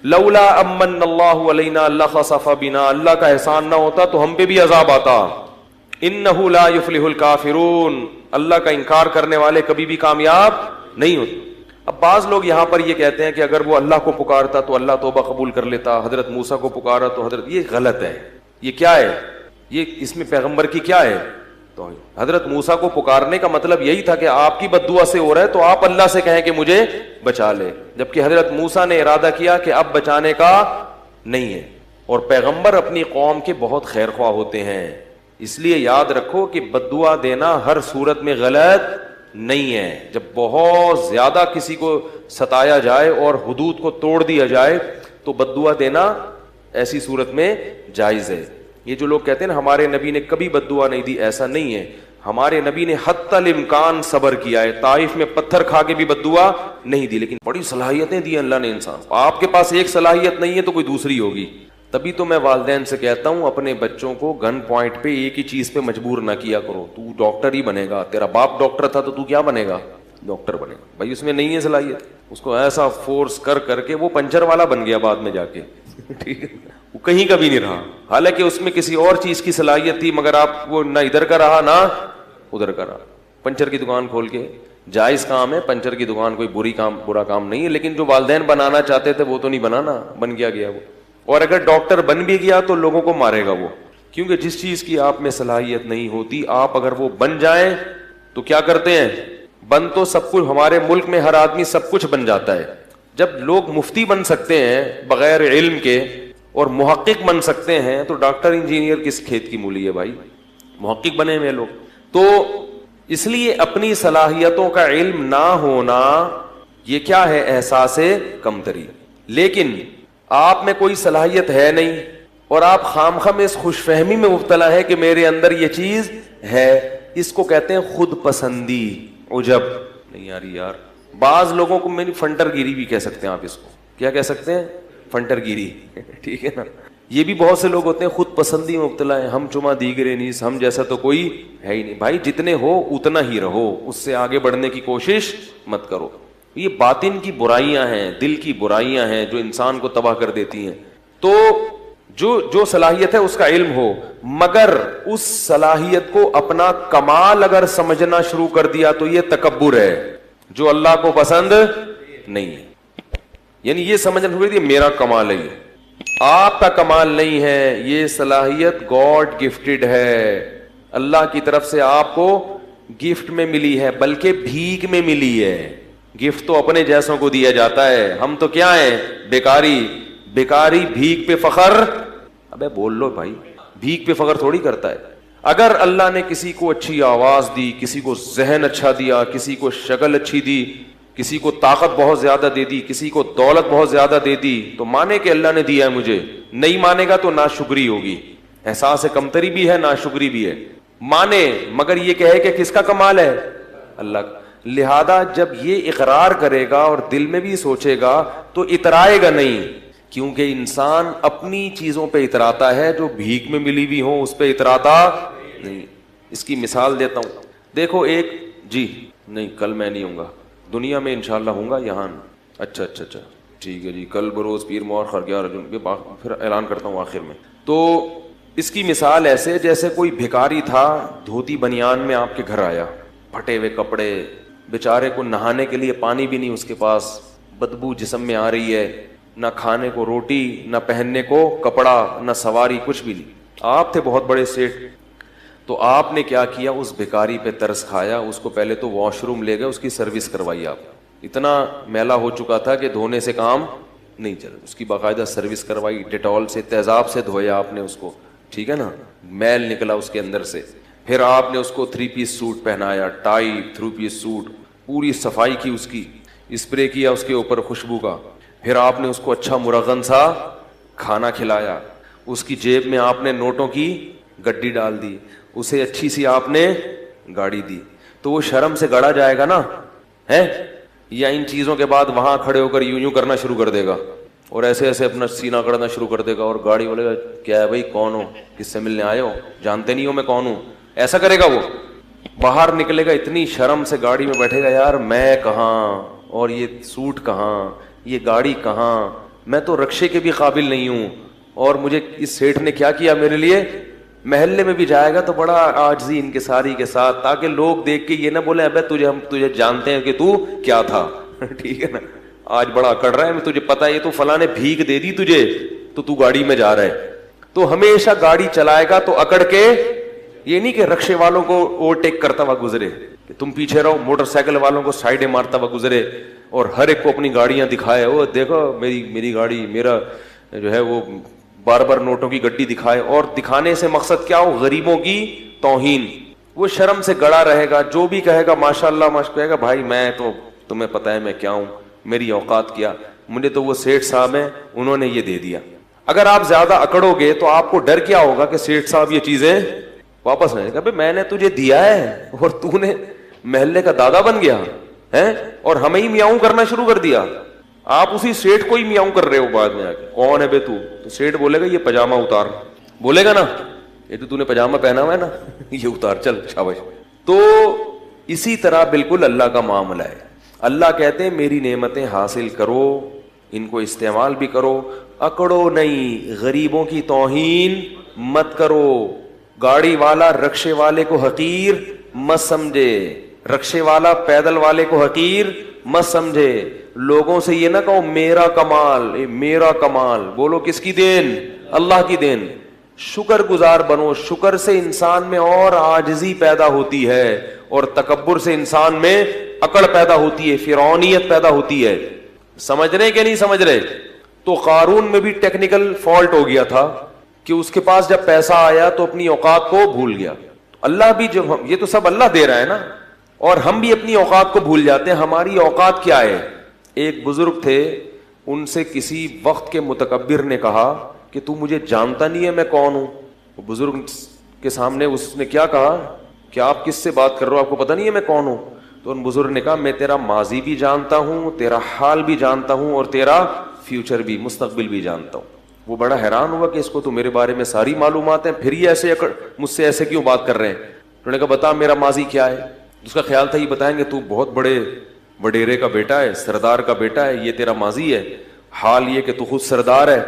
لولا امن اللہ علینا لخسف بنا، اللہ کا احسان نہ ہوتا تو ہم پہ بھی عذاب آتا۔ انہ لا یفلح الکافرون، اللہ کا انکار کرنے والے کبھی بھی کامیاب نہیں ہوتے۔ اب بعض لوگ یہاں پر یہ کہتے ہیں کہ اگر وہ اللہ کو پکارتا تو اللہ توبہ قبول کر لیتا، حضرت موسیٰ کو پکارا تو حضرت، یہ غلط ہے۔ یہ کیا ہے، یہ اس میں پیغمبر کی کیا ہے، توحید۔ حضرت موسیٰ کو پکارنے کا مطلب یہی تھا کہ آپ کی بد دعا سے ہو رہا ہے تو آپ اللہ سے کہیں کہ مجھے بچا لے، جبکہ حضرت موسیٰ نے ارادہ کیا کہ اب بچانے کا نہیں ہے۔ اور پیغمبر اپنی قوم کے بہت خیر خواہ ہوتے ہیں، اس لیے یاد رکھو کہ بد دعا دینا ہر صورت میں غلط نہیں ہے۔ جب بہت زیادہ کسی کو ستایا جائے اور حدود کو توڑ دیا جائے تو بد دعا دینا ایسی صورت میں جائز ہے۔ یہ جو لوگ کہتے ہیں نا ہمارے نبی نے کبھی بد دعا نہیں دی، ایسا نہیں ہے۔ ہمارے نبی نے حتی الامکان صبر کیا ہے، طائف میں پتھر کھا کے بھی بد دعا نہیں دی، لیکن بڑی صلاحیتیں دی اللہ نے انسان کو۔ آپ کے پاس ایک صلاحیت نہیں ہے تو کوئی دوسری ہوگی۔ تبھی تو میں والدین سے کہتا ہوں اپنے بچوں کو گن پوائنٹ پہ ایک ہی چیز پہ مجبور نہ کیا کرو، تو ڈاکٹر ہی بنے گا، تیرا باپ ڈاکٹر تھا تو کیا بنے گا؟ ڈاکٹر بنے گا۔ بھائی اس میں نہیں ہے صلاحیت، اس کو ایسا فورس کر کر کے وہ پنچر والا بن گیا بعد میں جا کے، ٹھیک ہے، وہ کہیں کا بھی نہیں رہا، حالانکہ اس میں کسی اور چیز کی صلاحیت تھی، مگر آپ وہ نہ ادھر کا رہا نہ ادھر کا رہا۔ پنچر کی دکان کھول کے جائز کام ہے، پنچر کی دکان کوئی برا کام نہیں ہے، لیکن جو والدین بنانا چاہتے تھے وہ تو نہیں بنانا، بن گیا وہ۔ اور اگر ڈاکٹر بن بھی گیا تو لوگوں کو مارے گا وہ، کیونکہ جس چیز کی آپ میں صلاحیت نہیں ہوتی، آپ اگر وہ بن جائیں تو کیا کرتے ہیں؟ بن تو سب کچھ، ہمارے ملک میں ہر آدمی سب کچھ بن جاتا ہے۔ جب لوگ مفتی بن سکتے ہیں بغیر علم کے اور محقق بن سکتے ہیں تو ڈاکٹر انجینئر کس کھیت کی مولی ہے بھائی؟ محقق بنے ہوئے لوگ۔ تو اس لیے اپنی صلاحیتوں کا علم نہ ہونا یہ کیا ہے؟ احساس کمتری۔ لیکن آپ میں کوئی صلاحیت ہے نہیں اور آپ خامخواہ میں اس خوش فہمی میں مبتلا ہے کہ میرے اندر یہ چیز ہے، اس کو کہتے ہیں خود پسندی، عجب نہیں یاری یار۔ بعض لوگوں کو میری فنٹر گیری بھی کہہ سکتے ہیں، آپ اس کو کیا کہہ سکتے ہیں؟ فنٹر گیری، ٹھیک ہے نا۔ یہ بھی بہت سے لوگ ہوتے ہیں خود پسندی میں مبتلا ہے، ہم چما دیگرے نیس، ہم جیسا تو کوئی ہے ہی نہیں۔ بھائی جتنے ہو اتنا ہی رہو، اس سے آگے بڑھنے کی کوشش مت کرو۔ یہ باطن کی برائیاں ہیں، دل کی برائیاں ہیں جو انسان کو تباہ کر دیتی ہیں۔ تو جو صلاحیت ہے اس کا علم ہو، مگر اس صلاحیت کو اپنا کمال اگر سمجھنا شروع کر دیا تو یہ تکبر ہے جو اللہ کو پسند نہیں ہے۔ یعنی یہ سمجھنا شروع کر دیا میرا کمال ہے، یہ آپ کا کمال نہیں ہے، یہ صلاحیت گاڈ گفٹڈ ہے، اللہ کی طرف سے آپ کو گفٹ میں ملی ہے، بلکہ بھیک میں ملی ہے۔ گفٹ تو اپنے جیسوں کو دیا جاتا ہے، ہم تو کیا ہیں؟ بیکاری بھیک پہ فخر۔ ابے بول لو بھائی، بھیک پہ فخر تھوڑی کرتا ہے۔ اگر اللہ نے کسی کو اچھی آواز دی، کسی کو ذہن اچھا دیا، کسی کو شکل اچھی دی، کسی کو طاقت بہت زیادہ دے دی، کسی کو دولت بہت زیادہ دے دی، تو مانے کہ اللہ نے دیا ہے مجھے، نہیں مانے گا تو ناشکری ہوگی، احساس کمتری بھی ہے، ناشکری بھی ہے۔ مانے مگر یہ کہے کہ کس کا کمال ہے؟ اللہ کا۔ لہذا جب یہ اقرار کرے گا اور دل میں بھی سوچے گا تو اترائے گا نہیں، کیونکہ انسان اپنی چیزوں پہ اتراتا ہے، جو بھیک میں ملی ہوئی ہوں اس پہ اتراتا نہیں۔ اس کی مثال دیتا ہوں، دیکھو ایک جی نہیں کل میں نہیں ہوں گا، دنیا میں انشاءاللہ ہوں گا، یہاں اچھا ٹھیک ہے جی، کل بروز پیر مور خرگیا رجن، پھر اعلان کرتا ہوں آخر میں۔ تو اس کی مثال ایسے جیسے کوئی بھکاری تھا، دھوتی بنیان میں آپ کے گھر آیا، پھٹے ہوئے کپڑے، بیچارے کو نہانے کے لیے پانی بھی نہیں اس کے پاس، بدبو جسم میں آ رہی ہے، نہ کھانے کو روٹی، نہ پہننے کو کپڑا، نہ سواری، کچھ بھی نہیں۔ آپ تھے بہت بڑے سیٹ، تو آپ نے کیا کیا؟ اس بھکاری پہ ترس کھایا، اس کو پہلے تو واش روم لے گئے، اس کی سروس کروائی۔ آپ اتنا میلا ہو چکا تھا کہ دھونے سے کام نہیں چل، اس کی باقاعدہ سروس کروائی، ڈیٹول سے تیزاب سے دھویا آپ نے اس کو، ٹھیک ہے نا، میل نکلا اس کے اندر سے۔ پھر آپ نے اس کو 3 پیس سوٹ پہنایا، ٹائی، 3 پیس سوٹ، پوری صفائی کی، اس کی اسپرے کیا اس کے اوپر خوشبو کا۔ پھر آپ نے اس کو اچھا مرغن سا کھانا کھلایا، اس کی جیب میں آپ نے نوٹوں کی گڈی ڈال دی، اسے اچھی سی آپ نے گاڑی دی، تو وہ شرم سے گڑا جائے گا نا، ہے؟ یا ان چیزوں کے بعد وہاں کھڑے ہو کر یوں کرنا شروع کر دے گا اور ایسے ایسے اپنا سینہ کرنا شروع کر دے گا، اور گاڑی والے کا کیا ہے بھائی، کون ہو، کس سے ملنے آئے ہو، جانتے نہیں ہو میں کون ہوں، ایسا کرے گا۔ وہ باہر نکلے گا اتنی شرم سے، گاڑی میں بیٹھے گا، یار میں کہاں، اور یہ سوٹ کہاں، یہ گاڑی کہاں، میں تو رکشے کے بھی قابل نہیں ہوں، اور مجھے اس سیٹھ نے کیا کیا میرے لیے۔ محلے میں بھی جائے گا تو بڑا عاجزی انکساری کے ساتھ، تاکہ لوگ دیکھ کے یہ نہ بولیں ابے ہم تجھے جانتے ہیں کہ تو کیا تھا، ٹھیک ہے نا، آج بڑا اکڑ رہا ہے، میں تجھے پتا ہے یہ تو فلاں نے بھیک دے دی تجھے تو گاڑی میں جا رہا ہے۔ تو ہمیشہ گاڑی چلائے گا تو اکڑ کے یہ نہیں کہ رکشے والوں کو اوورٹیک کرتا ہوا گزرے کہ تم پیچھے رہو, موٹر سائیکل والوں کو سائڈیں مارتا ہوا گزرے اور ہر ایک کو اپنی گاڑیاں دکھائے, وہ دیکھو میری گاڑی, میرا جو ہے وہ بار بار نوٹوں کی گڈی دکھائے. اور دکھانے سے مقصد کیا ہو؟ غریبوں کی توہین. وہ شرم سے گڑا رہے گا, جو بھی کہے گا ماشاء اللہ کہے گا بھائی میں تو, تمہیں پتہ ہے میں کیا ہوں, میری اوقات کیا, مجھے تو وہ سیٹھ صاحب ہیں انہوں نے یہ دے دیا. اگر آپ زیادہ اکڑو گے تو آپ کو ڈر کیا ہوگا کہ سیٹھ صاحب یہ چیزیں واپس نہیں کہ میں نے تجھے دیا ہے اور تو نے محلے کا دادا بن گیا ہے اور ہمیں ہی میاؤں کرنا شروع کر دیا. آپ اسی سیٹھ کو ہی میاؤں کر رہے ہو بعد میں آ کے, کون ہے بے تو سیٹھ بولے گا یہ پاجامہ اتار, بولے گا نا یہ تو نے پاجامہ پہنا ہوا ہے نا, یہ اتار, چل شاباش. تو اسی طرح بالکل اللہ کا معاملہ ہے. اللہ کہتے ہیں میری نعمتیں حاصل کرو, ان کو استعمال بھی کرو, اکڑو نہیں, غریبوں کی توہین مت کرو. گاڑی والا رکشے والے کو حقیر مت سمجھے, رکشے والا پیدل والے کو حقیر مت سمجھے. لوگوں سے یہ نہ کہو میرا کمال, میرا کمال, بولو کس کی دین؟ اللہ کی دین. شکر گزار بنو. شکر سے انسان میں اور عاجزی پیدا ہوتی ہے اور تکبر سے انسان میں اکڑ پیدا ہوتی ہے, فرعونیت پیدا ہوتی ہے. سمجھ رہے کہ نہیں سمجھ رہے؟ تو قارون میں بھی ٹیکنیکل فالٹ ہو گیا تھا کہ اس کے پاس جب پیسہ آیا تو اپنی اوقات کو بھول گیا. اللہ بھی جب یہ تو سب اللہ دے رہا ہے نا, اور ہم بھی اپنی اوقات کو بھول جاتے ہیں. ہماری اوقات کیا ہے؟ ایک بزرگ تھے, ان سے کسی وقت کے متکبر نے کہا کہ تو مجھے جانتا نہیں ہے میں کون ہوں. وہ بزرگ کے سامنے اس نے کیا کہا کہ آپ کس سے بات کر رہے ہو, آپ کو پتہ نہیں ہے میں کون ہوں؟ تو ان بزرگ نے کہا میں تیرا ماضی بھی جانتا ہوں, تیرا حال بھی جانتا ہوں, اور تیرا فیوچر بھی, مستقبل بھی جانتا ہوں. وہ بڑا حیران ہوا کہ اس کو تو میرے بارے میں ساری معلومات ہیں, پھر یہ ایسے مجھ سے ایسے کیوں بات کر رہے ہیں؟ انہوں نے کہا بتا میرا ماضی کیا ہے. اس کا خیال تھا یہ بتائیں گے تو بہت بڑے وڈیرے کا بیٹا ہے, سردار کا بیٹا ہے, یہ تیرا ماضی ہے. حال یہ کہ تو خود سردار ہے,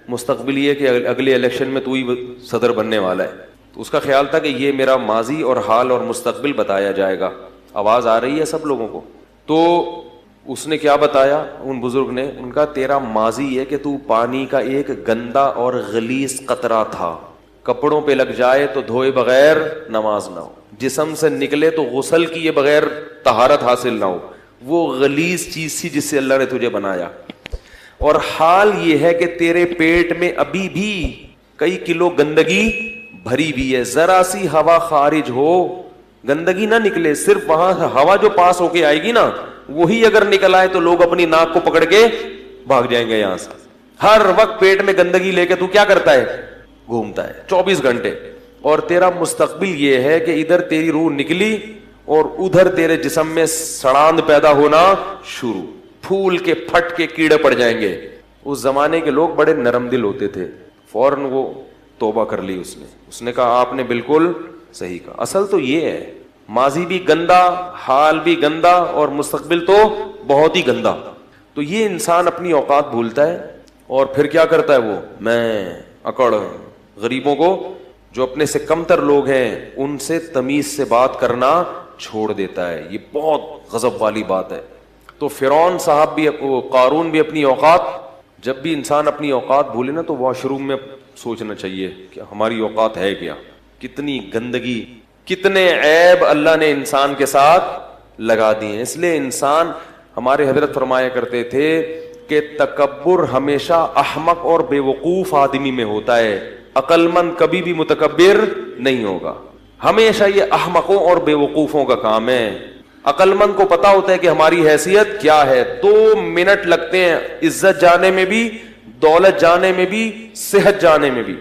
مستقبل یہ کہ اگلے الیکشن میں تو ہی صدر بننے والا ہے. تو اس کا خیال تھا کہ یہ میرا ماضی اور حال اور مستقبل بتایا جائے گا. آواز آ رہی ہے سب لوگوں کو؟ تو اس نے کیا بتایا ان بزرگ نے؟ ان کا تیرا ماضی یہ کہ تو پانی کا ایک گندا اور غلیظ قطرہ تھا, کپڑوں پہ لگ جائے تو دھوئے بغیر نماز نہ ہو, جسم سے نکلے تو غسل کیے بغیر طہارت حاصل نہ ہو. وہ غلیظ چیز تھی جس سے اللہ نے تجھے بنایا. اور حال یہ ہے کہ تیرے پیٹ میں ابھی بھی کئی کلو گندگی بھری بھی ہے, ذرا سی ہوا خارج ہو گندگی نہ نکلے, صرف وہاں ہوا جو پاس ہو کے آئے گی نا وہی اگر نکل آئے تو لوگ اپنی ناک کو پکڑ کے بھاگ جائیں گے یہاں سے. ہر وقت پیٹ میں گندگی لے کے تو کیا کرتا ہے؟ گھومتا ہے 24 گھنٹے. اور تیرا مستقبل یہ ہے کہ ادھر تیری روح نکلی اور ادھر تیرے جسم میں سڑاند پیدا ہونا شروع, پھول کے پھٹ کے کیڑے پڑ جائیں گے. اس زمانے کے لوگ بڑے نرم دل ہوتے تھے, فوراً وہ توبہ کر لی. اس نے کہا آپ نے بالکل صحیح کہا. اصل تو یہ ہے ماضی بھی گندا, حال بھی گندا, اور مستقبل تو بہت ہی گندا. تو یہ انسان اپنی اوقات بھولتا ہے اور پھر کیا کرتا ہے؟ وہ میں اکڑ. غریبوں کو, جو اپنے سے کمتر لوگ ہیں, ان سے تمیز سے بات کرنا چھوڑ دیتا ہے. یہ بہت غضب والی بات ہے. تو فرعون صاحب بھی, قارون بھی اپنی اوقات, جب بھی انسان اپنی اوقات بھولے نا تو واش روم میں سوچنا چاہیے کہ ہماری اوقات ہے کیا. کتنی گندگی, کتنے عیب اللہ نے انسان کے ساتھ لگا دیے ہیں. اس لیے انسان, ہمارے حضرت فرمایا کرتے تھے کہ تکبر ہمیشہ احمق اور بے وقوف آدمی میں ہوتا ہے, عقل مند کبھی بھی متکبر نہیں ہوگا. ہمیشہ یہ احمقوں اور بے وقوفوں کا کام ہے. عقل مند کو پتا ہوتا ہے کہ ہماری حیثیت کیا ہے. 2 منٹ لگتے ہیں عزت جانے میں بھی, دولت جانے میں بھی, صحت جانے میں بھی.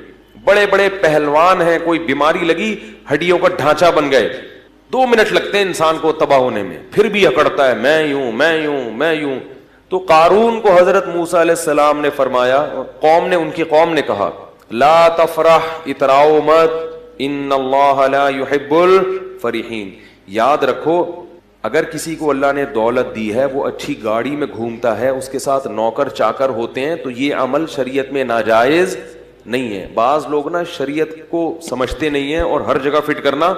بڑے بڑے پہلوان ہیں, کوئی بیماری لگی ہڈیوں کا ڈھانچہ بن گئے, 2 منٹ لگتے ہیں انسان کو تباہ ہونے میں, پھر بھی اکڑتا ہے میں یوں میں یوں میں یوں. تو قارون کو حضرت موسیٰ علیہ السلام نے فرمایا, ان کی قوم نے کہا لا تفرح, اتراؤ مت, ان اللہ لا يحب الفرحین. یاد رکھو اگر کسی کو اللہ نے دولت دی ہے, وہ اچھی گاڑی میں گھومتا ہے, اس کے ساتھ نوکر چاکر ہوتے ہیں, تو یہ عمل شریعت میں ناجائز نہیں ہے. بعض لوگ نا شریعت کو سمجھتے نہیں ہیں اور ہر جگہ فٹ کرنا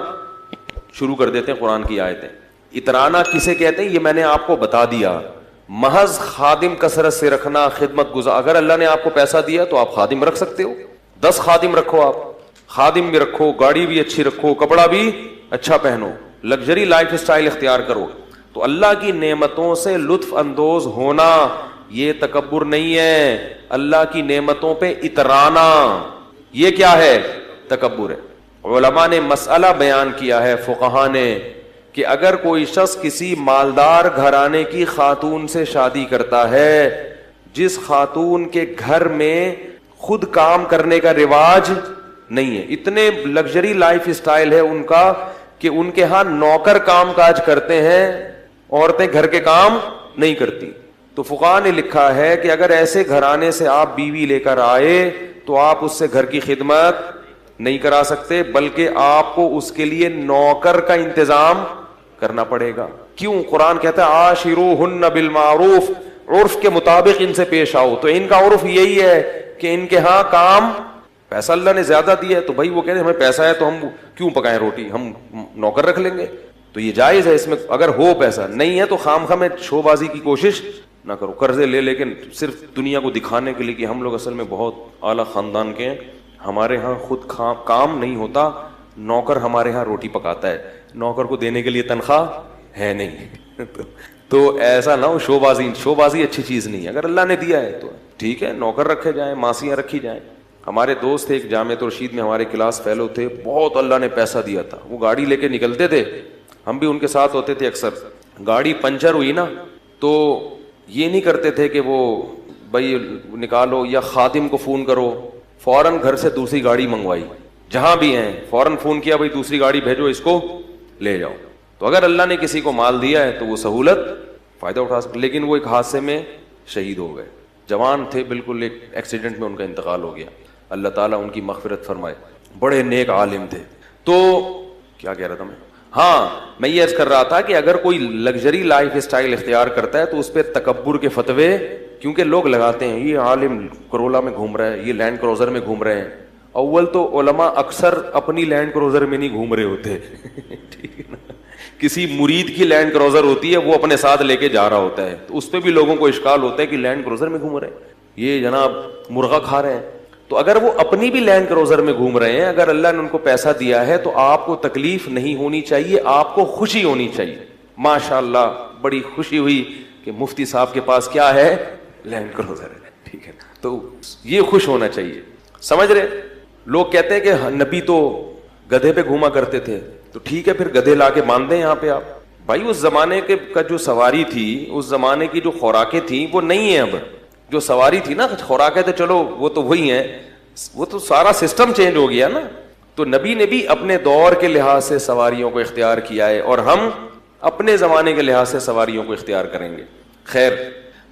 شروع کر دیتے ہیں قرآن کی آیتیں. اترانا کسے کہتے ہیں یہ میں نے آپ کو بتا دیا. محض خادم کثرت سے رکھنا, خدمت گزار. اگر اللہ نے آپ کو پیسہ دیا تو آپ خادم رکھ سکتے ہو, 10 خادم رکھو آپ, خادم بھی رکھو, گاڑی بھی اچھی رکھو, کپڑا بھی اچھا پہنو, لگژری لائف اسٹائل اختیار کرو. تو اللہ کی نعمتوں سے لطف اندوز ہونا یہ تکبر نہیں ہے, اللہ کی نعمتوں پہ اترانا یہ کیا ہے؟ تکبر ہے. علماء نے مسئلہ بیان کیا ہے, فقہا نے, کہ اگر کوئی شخص کسی مالدار گھرانے کی خاتون سے شادی کرتا ہے جس خاتون کے گھر میں خود کام کرنے کا رواج نہیں ہے, اتنے لگژری لائف اسٹائل ہے ان کا کہ ان کے ہاں نوکر کام کاج کرتے ہیں, عورتیں گھر کے کام نہیں کرتی, تو فقہا نے لکھا ہے کہ اگر ایسے گھرانے سے آپ بیوی لے کر آئے تو آپ اس سے گھر کی خدمت نہیں کرا سکتے, بلکہ آپ کو اس کے لیے نوکر کا انتظام کرنا پڑے گا. کیوں؟ قرآن کہتا ہے عاشروہن بالمعروف, عرف کے مطابق ان سے پیش آؤ. تو ان کا عرف یہی ہے کہ ان کے ہاں کام, پیسہ اللہ نے زیادہ دیا ہے تو بھائی وہ کہتے ہیں ہمیں پیسہ ہے تو ہم کیوں پکائیں روٹی, ہم نوکر رکھ لیں گے. تو یہ جائز ہے, اس میں اگر ہو پیسہ, نہیں ہے تو خام خواہ میں شو بازی کی کوشش نہ کرو, قرضے لے لیکن صرف دنیا کو دکھانے کے لیے کہ ہم لوگ اصل میں بہت اعلیٰ خاندان کے ہیں, ہمارے ہاں خود کام نہیں ہوتا, نوکر ہمارے ہاں روٹی پکاتا ہے, نوکر کو دینے کے لیے تنخواہ ہے نہیں. تو ایسا نہ ہو, شو بازی اچھی چیز نہیں ہے. اگر اللہ نے دیا ہے تو ٹھیک ہے, نوکر رکھے جائیں, ماسیاں رکھی جائیں. ہمارے دوست تھے ایک جامعۃ الرشید میں, ہمارے کلاس فیلو تھے, بہت اللہ نے پیسہ دیا تھا, وہ گاڑی لے کے نکلتے تھے, ہم بھی ان کے ساتھ ہوتے تھے اکثر. گاڑی پنچر ہوئی نا تو یہ نہیں کرتے تھے کہ وہ بھائی نکالو یا خادم کو فون کرو, فوراً گھر سے دوسری گاڑی منگوائی, جہاں بھی ہیں فوراً فون کیا بھائی دوسری گاڑی بھیجو, اس کو لے جاؤ. تو اگر اللہ نے کسی کو مال دیا ہے تو وہ سہولت فائدہ اٹھا سکتے. لیکن وہ ایک حادثے میں شہید ہو گئے, جوان تھے بالکل, ایک ایکسیڈنٹ میں ان کا انتقال ہو گیا, اللہ تعالیٰ ان کی مغفرت فرمائے. بڑے نیک عالم تھے. تو کیا کہہ رہا تھا میں یہ عرض کر رہا تھا کہ اگر کوئی لگژری لائف اسٹائل اختیار کرتا ہے تو اس پہ تکبر کے فتوے, کیونکہ لوگ لگاتے ہیں یہ عالم کرولا میں گھوم رہا ہے, یہ لینڈ کروزر میں گھوم رہے ہیں. اول تو علماء اکثر اپنی لینڈ کروزر میں نہیں گھوم رہے ہوتے, ٹھیک ہے نا, کسی مرید کی لینڈ کروزر ہوتی ہے وہ اپنے ساتھ لے کے جا رہا ہوتا ہے, تو اس پہ بھی لوگوں کو اشکال ہوتا ہے کہ لینڈ کروزر میں گھوم رہے ہیں, یہ جناب مرغا کھا رہے ہیں. تو اگر وہ اپنی بھی لینڈ کروزر میں گھوم رہے ہیں, اگر اللہ نے ان کو پیسہ دیا ہے تو آپ کو تکلیف نہیں ہونی چاہیے, آپ کو خوشی ہونی چاہیے. ماشاءاللہ بڑی خوشی ہوئی کہ مفتی صاحب کے پاس کیا ہے, لینڈ کروزر ہے, ٹھیک ہے, تو یہ خوش ہونا چاہیے. سمجھ رہے؟ لوگ کہتے ہیں کہ نبی تو گدھے پہ گھوما کرتے تھے, تو ٹھیک ہے پھر گدھے لا کے باندھ دیں یہاں پہ آپ. بھائی اس زمانے کے کا جو سواری تھی, اس زمانے کی جو خوراکیں تھیں وہ نہیں ہیں اب. جو سواری تھی نا, خوراکیں تو چلو وہ تو وہی ہیں, وہ تو سارا سسٹم چینج ہو گیا نا. تو نبی نے بھی اپنے دور کے لحاظ سے سواریوں کو اختیار کیا ہے, اور ہم اپنے زمانے کے لحاظ سے سواریوں کو اختیار کریں گے. خیر,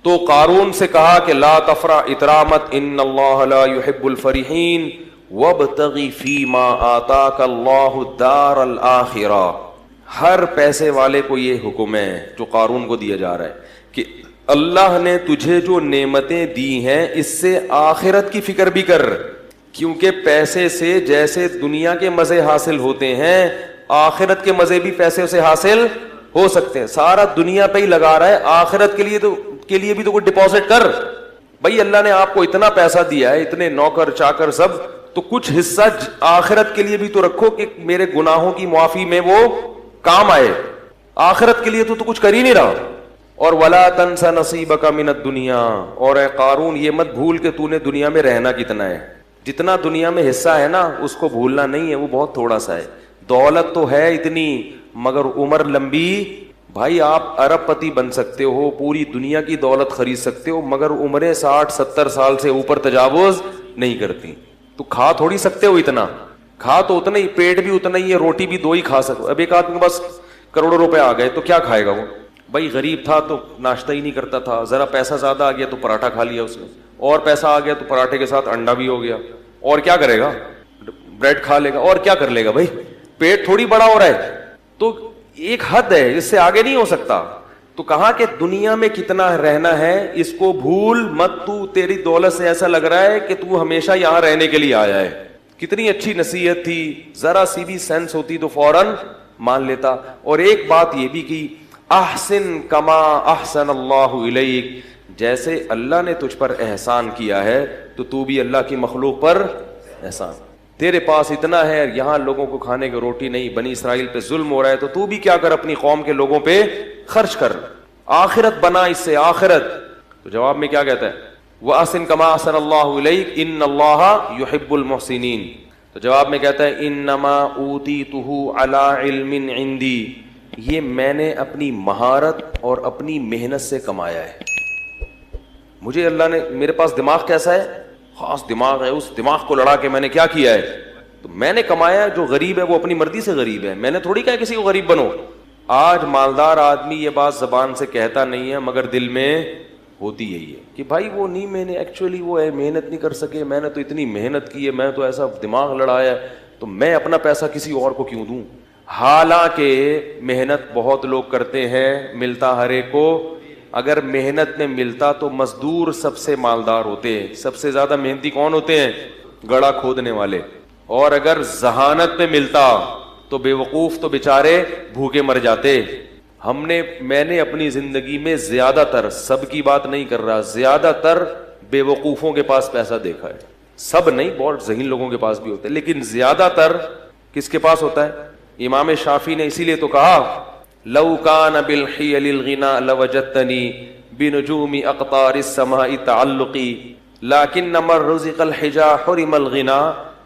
تو قارون سے کہا کہ لا تفرح, اترامت, ان اللہ لا يحب الفرحین وابتغی فیما آتاک اللہ الدار الآخرہ. ہر پیسے والے کو یہ حکم ہے جو قارون کو دیا جا رہا ہے کہ اللہ نے تجھے جو نعمتیں دی ہیں اس سے آخرت کی فکر بھی کر, کیونکہ پیسے سے جیسے دنیا کے مزے حاصل ہوتے ہیں آخرت کے مزے بھی پیسے سے حاصل ہو سکتے ہیں. سارا دنیا پہ ہی لگا رہا ہے, آخرت کے لیے بھی تو کوئی ڈپازٹ کر. بھائی اللہ نے آپ کو اتنا پیسہ دیا ہے, اتنے نوکر چاکر سب, تو کچھ حصہ آخرت کے لیے بھی تو رکھو کہ میرے گناہوں کی معافی میں وہ کام آئے. آخرت کے لیے تو کچھ کر ہی نہیں رہا. اور ولا تنس نصیبک من الدنیا, اور اے قارون یہ مت بھول کہ تو نے دنیا میں رہنا کتنا ہے. جتنا دنیا میں حصہ ہے نا اس کو بھولنا نہیں ہے, وہ بہت تھوڑا سا ہے. دولت تو ہے اتنی مگر عمر لمبی. بھائی آپ ارب پتی بن سکتے ہو, پوری دنیا کی دولت خرید سکتے ہو, مگر عمریں 60-70 سال سے اوپر تجاوز نہیں کرتی. تو کھا تھوڑی سکتے ہو اتنا, کھا تو اتنا ہی, پیٹ بھی اتنا ہی ہے, روٹی بھی 2 ہی کھا سکو. اب ایک آدمی کے پاس کروڑوں روپے آ گئے تو کیا کھائے گا وہ؟ بھائی غریب تھا تو ناشتہ ہی نہیں کرتا تھا, ذرا پیسہ زیادہ آ گیا تو پراٹھا کھا لیا اس نے, اور پیسہ آ گیا تو پراٹھے کے ساتھ انڈا بھی ہو گیا, اور کیا کرے گا, بریڈ کھا لے گا, اور کیا کر لے گا. بھائی پیٹ تھوڑی بڑا ہو رہا ہے, تو ایک حد ہے, اس سے آگے نہیں ہو سکتا. تو کہا کہ دنیا میں کتنا رہنا ہے اس کو بھول مت, تو تیری دولت سے ایسا لگ رہا ہے کہ تو ہمیشہ یہاں رہنے کے لیے آیا ہے. کتنی اچھی نصیحت تھی, ذرا سی بھی سینس ہوتی تو فوراً مان لیتا. اور ایک بات یہ بھی کی, احسن کما احسن اللہ الیک, جیسے اللہ نے تجھ پر احسان کیا ہے تو تو بھی اللہ کی مخلوق پر احسان. تیرے پاس اتنا ہے، یہاں لوگوں کو کھانے کی روٹی نہیں، بنی اسرائیل پہ ظلم ہو رہا ہے، تو بھی کیا کر، اپنی قوم کے لوگوں پہ خرچ کر، آخرت بنا اس سے، آخرت۔ تو جواب میں کیا کہتا ہے؟ وَأَحْسِن كَمَا أَحْسَنَ اللَّهُ إِلَيْكَ إِنَّ اللَّهَ يُحِبُّ الْمُحْسِنِينَ۔ تو جواب میں کہتا ہے انما اوتیتہ علی علم عندی، یہ میں نے اپنی مہارت اور اپنی محنت سے کمایا ہے۔ مجھے اللہ نے، میرے پاس دماغ کیسا ہے؟ خاص دماغ ہے، اس دماغ کو لڑا کے میں نے کیا کیا ہے؟ تو میں نے کمایا۔ جو غریب ہے وہ اپنی مرضی سے غریب ہے، میں نے تھوڑی کہا کسی کو غریب بنو۔ آج مالدار آدمی یہ بات زبان سے کہتا نہیں ہے مگر دل میں ہوتی یہی ہے کہ بھائی وہ نہیں، میں نے ایکچولی وہ ہے محنت نہیں کر سکے، میں نے تو اتنی محنت کی ہے، میں تو ایسا دماغ لڑایا ہے، تو میں اپنا پیسہ کسی اور کو کیوں دوں؟ حالانکہ محنت بہت لوگ کرتے ہیں، ملتا ہر ایک کو۔ اگر محنت میں ملتا تو مزدور سب سے مالدار ہوتے ہیں، سب سے زیادہ محنتی کون ہوتے ہیں؟ گڑھا کھودنے والے۔ اور اگر ذہانت میں ملتا تو بے وقوف تو بیچارے بھوکے مر جاتے۔ میں نے اپنی زندگی میں زیادہ تر، سب کی بات نہیں کر رہا، زیادہ تر بے وقوفوں کے پاس پیسہ دیکھا ہے۔ سب نہیں، بہت ذہین لوگوں کے پاس بھی ہوتا ہے، لیکن زیادہ تر کس کے پاس ہوتا ہے؟ امام شافعی نے اسی لیے تو کہا لو کان بالحیل الغنا لوجدتنی بنجوم اقطار السماء تعلقی لیکن من رزق الحجا حرم الغنا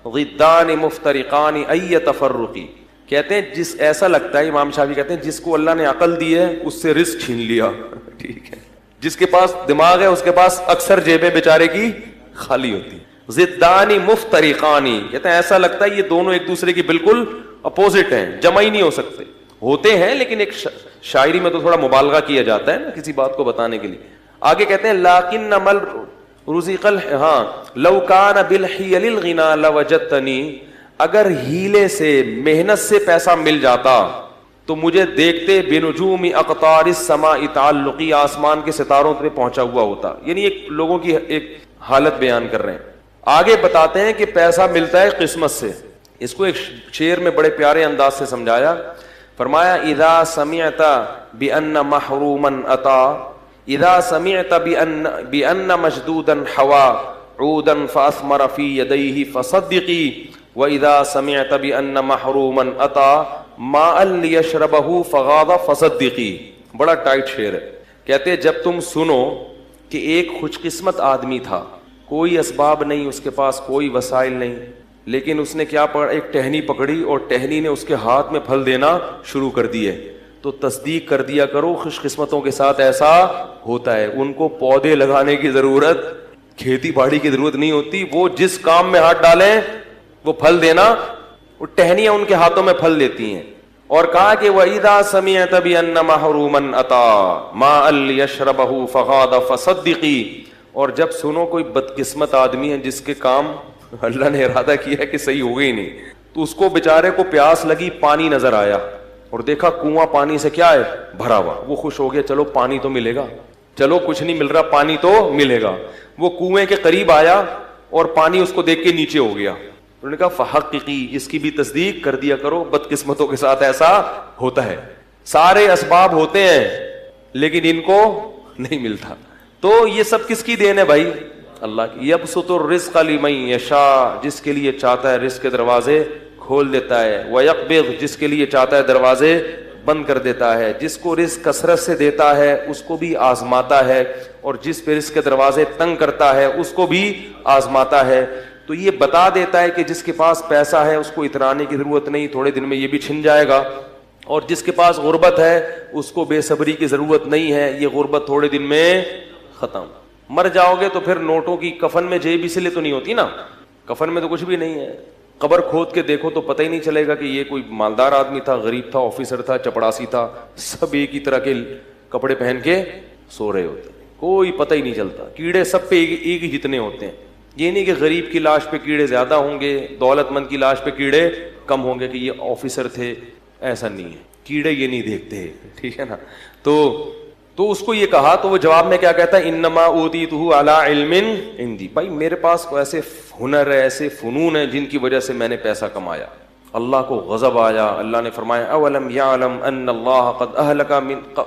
ضدان مفترقان ای تفرقی۔ کہتے ہیں جس، ایسا لگتا ہے، امام شافعی کہتے ہیں جس کو اللہ نے عقل دی ہے اس سے رزق چھین لیا، ٹھیک ہے، جس کے پاس دماغ ہے اس کے پاس اکثر جیبیں بیچارے کی خالی ہوتی ہیں۔ ضدان مفترقان، کہتے ہیں ایسا لگتا ہے یہ دونوں ایک دوسرے کی بالکل اپوزٹ ہیں، جمع ہی نہیں ہو سکتے، ہوتے ہیں لیکن ایک شاعری میں تو تھوڑا مبالغہ کیا جاتا ہے نا کسی بات کو بتانے کے لیے۔ آگے کہتے ہیں لیکن مل رزق لو کان بالحیل الغنا لوجدتنی، اگر ہیلے سے، محنت سے پیسہ مل جاتا تو مجھے دیکھتے بنجوم اقطار السماء تعلقی، آسمان کے ستاروں پہ پہنچا ہوا ہوتا۔ یعنی ایک لوگوں کی ایک حالت بیان کر رہے ہیں۔ آگے بتاتے ہیں کہ پیسہ ملتا ہے قسمت سے۔ اس کو ایک شعر میں بڑے پیارے انداز سے سمجھایا، فرمایا اذا سمعت بان محروما اتا، اذا سمعت بان مشدودا حوا عودا فاثمر في يديه فصدقي وَإِذَا سَمِعْتَ بِأَنَّ مَحْرُومًا أَتَى مَاءً لِيَشْرَبَهُ فَغَاضَ فَصَدِّقِي۔ بڑا ٹائٹ شعر ہے۔ کہتے جب تم سنو کہ ایک خوش قسمت آدمی تھا، کوئی اسباب نہیں، اس کے پاس کوئی وسائل نہیں، لیکن اس نے کیا پکڑا؟ ایک ٹہنی پکڑی اور ٹہنی نے اس کے ہاتھ میں پھل دینا شروع کر دیے، تو تصدیق کر دیا کرو خوش قسمتوں کے ساتھ ایسا ہوتا ہے۔ ان کو پودے لگانے کی ضرورت، کھیتی باڑی کی ضرورت نہیں ہوتی، وہ جس کام میں ہاتھ ڈالیں وہ پھل دینا، وہ ٹہنیاں ان کے ہاتھوں میں پھل دیتی ہیں۔ اور کہا کہ وَإِذَا سَمِعْتَ بِأَنَّ مَحْرُومًا أَتَى مَاءً لِيَشْرَبَهُ فَغَاضَ فَصَدِّقِي، اور جب سنو کوئی بدقسمت آدمی ہے جس کے کام اللہ نے ارادہ کیا ہے کہ صحیح ہو گئی نہیں، تو اس کو بیچارے کو پیاس لگی، پانی نظر آیا اور دیکھا کنواں پانی سے کیا ہے؟ بھرا ہوا، وہ خوش ہو گیا، چلو پانی تو ملے گا، چلو کچھ نہیں مل رہا، پانی تو ملے گا۔ وہ کنویں کے قریب آیا اور پانی اس کو دیکھ کے نیچے ہو گیا۔ انہوں نے کہا فحققی، اس کی بھی تصدیق کر دیا کرو، بدقسمتوں کے ساتھ ایسا ہوتا ہے، سارے اسباب ہوتے ہیں لیکن ان کو نہیں ملتا۔ تو یہ سب کس کی دین ہے بھائی؟ اللہ کی۔ یبسط الرزق لمن یشاء، جس کے لیے چاہتا ہے رزق کے دروازے کھول دیتا ہے، ویقبض، جس کے لیے چاہتا ہے دروازے بند کر دیتا ہے۔ جس کو رزق کثرت سے دیتا ہے اس کو بھی آزماتا ہے، اور جس پہ رزق کے دروازے تنگ کرتا ہے اس کو بھی آزماتا ہے۔ تو یہ بتا دیتا ہے کہ جس کے پاس پیسہ ہے اس کو اترانے کی ضرورت نہیں، تھوڑے دن میں یہ بھی چھن جائے گا، اور جس کے پاس غربت ہے اس کو بے صبری کی ضرورت نہیں ہے، یہ غربت تھوڑے دن میں ختم۔ مر جاؤ گے تو پھر نوٹوں کی کفن میں جیب اس لیے تو نہیں ہوتی نا، کفن میں تو کچھ بھی نہیں ہے، قبر کھود کے دیکھو تو پتہ ہی نہیں چلے گا کہ یہ کوئی مالدار آدمی تھا، غریب تھا، آفیسر تھا، چپڑاسی تھا، سب ایک ہی طرح کے کپڑے پہن کے سو رہے ہوتے، کوئی پتہ ہی نہیں چلتا۔ کیڑے سب پہ ایک ہی جتنے ہوتے ہیں، یہ نہیں کہ غریب کی لاش پہ کیڑے زیادہ ہوں گے، دولت مند کی لاش پہ کیڑے کم ہوں گے کہ یہ آفیسر تھے، ایسا نہیں ہے، کیڑے یہ نہیں دیکھتے، ٹھیک ہے نا۔ تو اس کو یہ کہا تو وہ جواب میں کیا کہتا ہے؟ انما اوتیتہ علی علم عندی، بھائی میرے پاس ایسے ہنر ہے، ایسے فنون ہیں جن کی وجہ سے میں نے پیسہ کمایا۔ اللہ کو غضب آیا، اللہ نے فرمایا اولم یعلم ان اللہ قد اہلک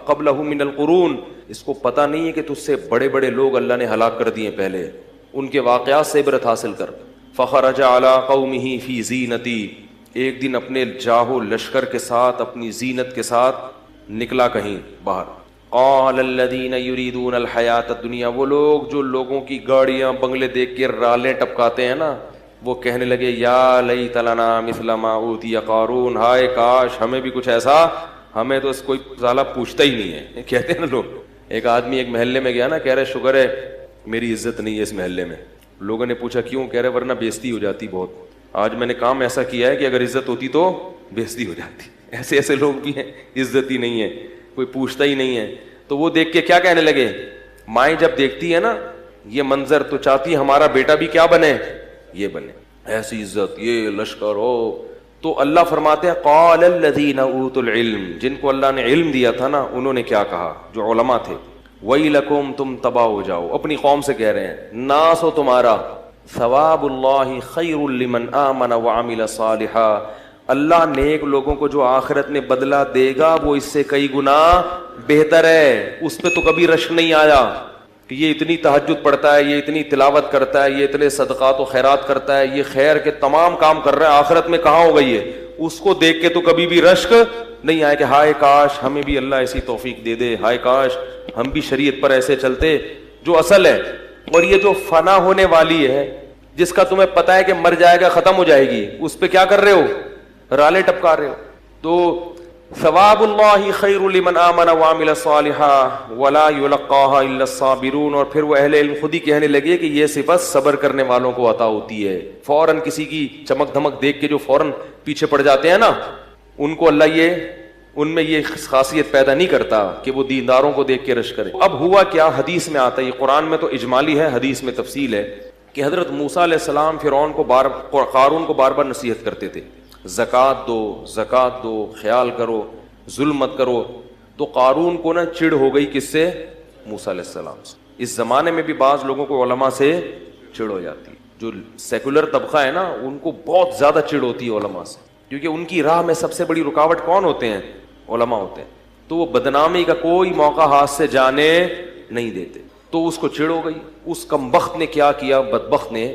قبلہ من القرون، اس کو پتہ نہیں ہے کہ تجھ سے بڑے بڑے لوگ اللہ نے ہلاک کر دیے پہلے، ان کے واقعات سے عبرت حاصل کر۔ فخرج علی قومہ فی زینتی، ایک دن اپنے جاہو لشکر کے ساتھ، اپنی زینت کے ساتھ نکلا کہیں باہر. قال الذین یریدون الحیات الدنیا، وہ لوگ جو لوگوں کی گاڑیاں بنگلے دیکھ کے رالیں ٹپکاتے ہیں نا، وہ کہنے لگے یا لیت لنا مثل ما اوتی قارون، ہائے کاش ہمیں بھی کچھ ایسا، ہمیں تو اس کوئی سالا پوچھتا ہی نہیں ہے. کہتے ہیں نا لوگ. ایک آدمی ایک محلے میں گیا نا، کہہ رہے شکر ہے میری عزت نہیں ہے اس محلے میں. لوگوں نے پوچھا کیوں؟ کہہ رہے ورنہ بےزتی ہو جاتی بہت. آج میں نے کام ایسا کیا ہے کہ اگر عزت ہوتی تو بےزتی ہو جاتی. ایسے ایسے لوگ بھی ہیں، عزت ہی نہیں ہے، کوئی پوچھتا ہی نہیں ہے. تو وہ دیکھ کے کیا کہنے لگے، مائیں جب دیکھتی ہے نا یہ منظر تو چاہتی ہے ہمارا بیٹا بھی کیا بنے، یہ بنے، ایسی عزت، یہ لشکر ہو. تو اللہ فرماتے ہیں قال الذین اوتوا العلم، جن کو اللہ نے علم دیا تھا نا انہوں نے کیا کہا، جو علماء تھے، ویلکم، تم تباہ ہو جاؤ. اپنی قوم سے کہہ رہے ہیں ناس ہو تمہارا، ثواب اللہ خیر لمن آمن وعمل صالحا، اللہ نیک لوگوں کو جو آخرت میں بدلہ دے گا وہ اس سے کئی گنا بہتر ہے. اس پہ تو کبھی رشک نہیں آیا کہ یہ اتنی تہجد پڑھتا ہے، یہ اتنی تلاوت کرتا ہے، یہ اتنے صدقات و خیرات کرتا ہے، یہ خیر کے تمام کام کر رہا ہے، آخرت میں کہاں ہو گئی ہے. اس کو دیکھ کے تو کبھی بھی رشک نہیں آیا کہ ہائے کاش ہمیں بھی اللہ ایسی توفیق دے دے، ہائے کاش ہم بھی شریعت پر ایسے چلتے. جو اصل ہے، اور یہ جو فنا ہونے والی ہے، جس کا تمہیں پتا ہے کہ مر جائے گا، ختم ہو جائے گی، اس پہ کیا کر رہے ہو، رالے ٹپکا رہے ہو. تو ثواب اللہ خیر لمن آمن وعمل صالحا ولا یلقاها الا الصابرون. اور پھر وہ اہل علم خود ہی کہنے لگے کہ یہ صفت صبر کرنے والوں کو عطا ہوتی ہے. فوراً کسی کی چمک دھمک دیکھ کے جو فوراً پیچھے پڑ جاتے ہیں نا، ان کو اللہ ان میں یہ خاصیت پیدا نہیں کرتا کہ وہ دینداروں کو دیکھ کے رش کرے. اب ہوا کیا، حدیث میں آتا ہے، یہ قرآن میں تو اجمالی ہے، حدیث میں تفصیل ہے، کہ حضرت موسیٰ علیہ السلام فرعون کو قارون کو بار بار نصیحت کرتے تھے، زکوٰۃ دو، زکوٰۃ دو، خیال کرو، ظلم مت کرو. تو قارون کو نا چڑ ہو گئی کس سے، موسیٰ علیہ السلام سے. اس زمانے میں بھی بعض لوگوں کو علماء سے چڑ ہو جاتی ہے. جو سیکولر طبقہ ہے نا ان کو بہت زیادہ چڑ ہوتی ہے علماء سے، کیونکہ ان کی راہ میں سب سے بڑی رکاوٹ کون ہوتے ہیں، علماء ہوتے ہیں. تو وہ بدنامی کا کوئی موقع ہاتھ سے جانے نہیں دیتے. تو اس کو چڑ ہو گئی. اس کمبخت نے کیا کیا، بدبخت نے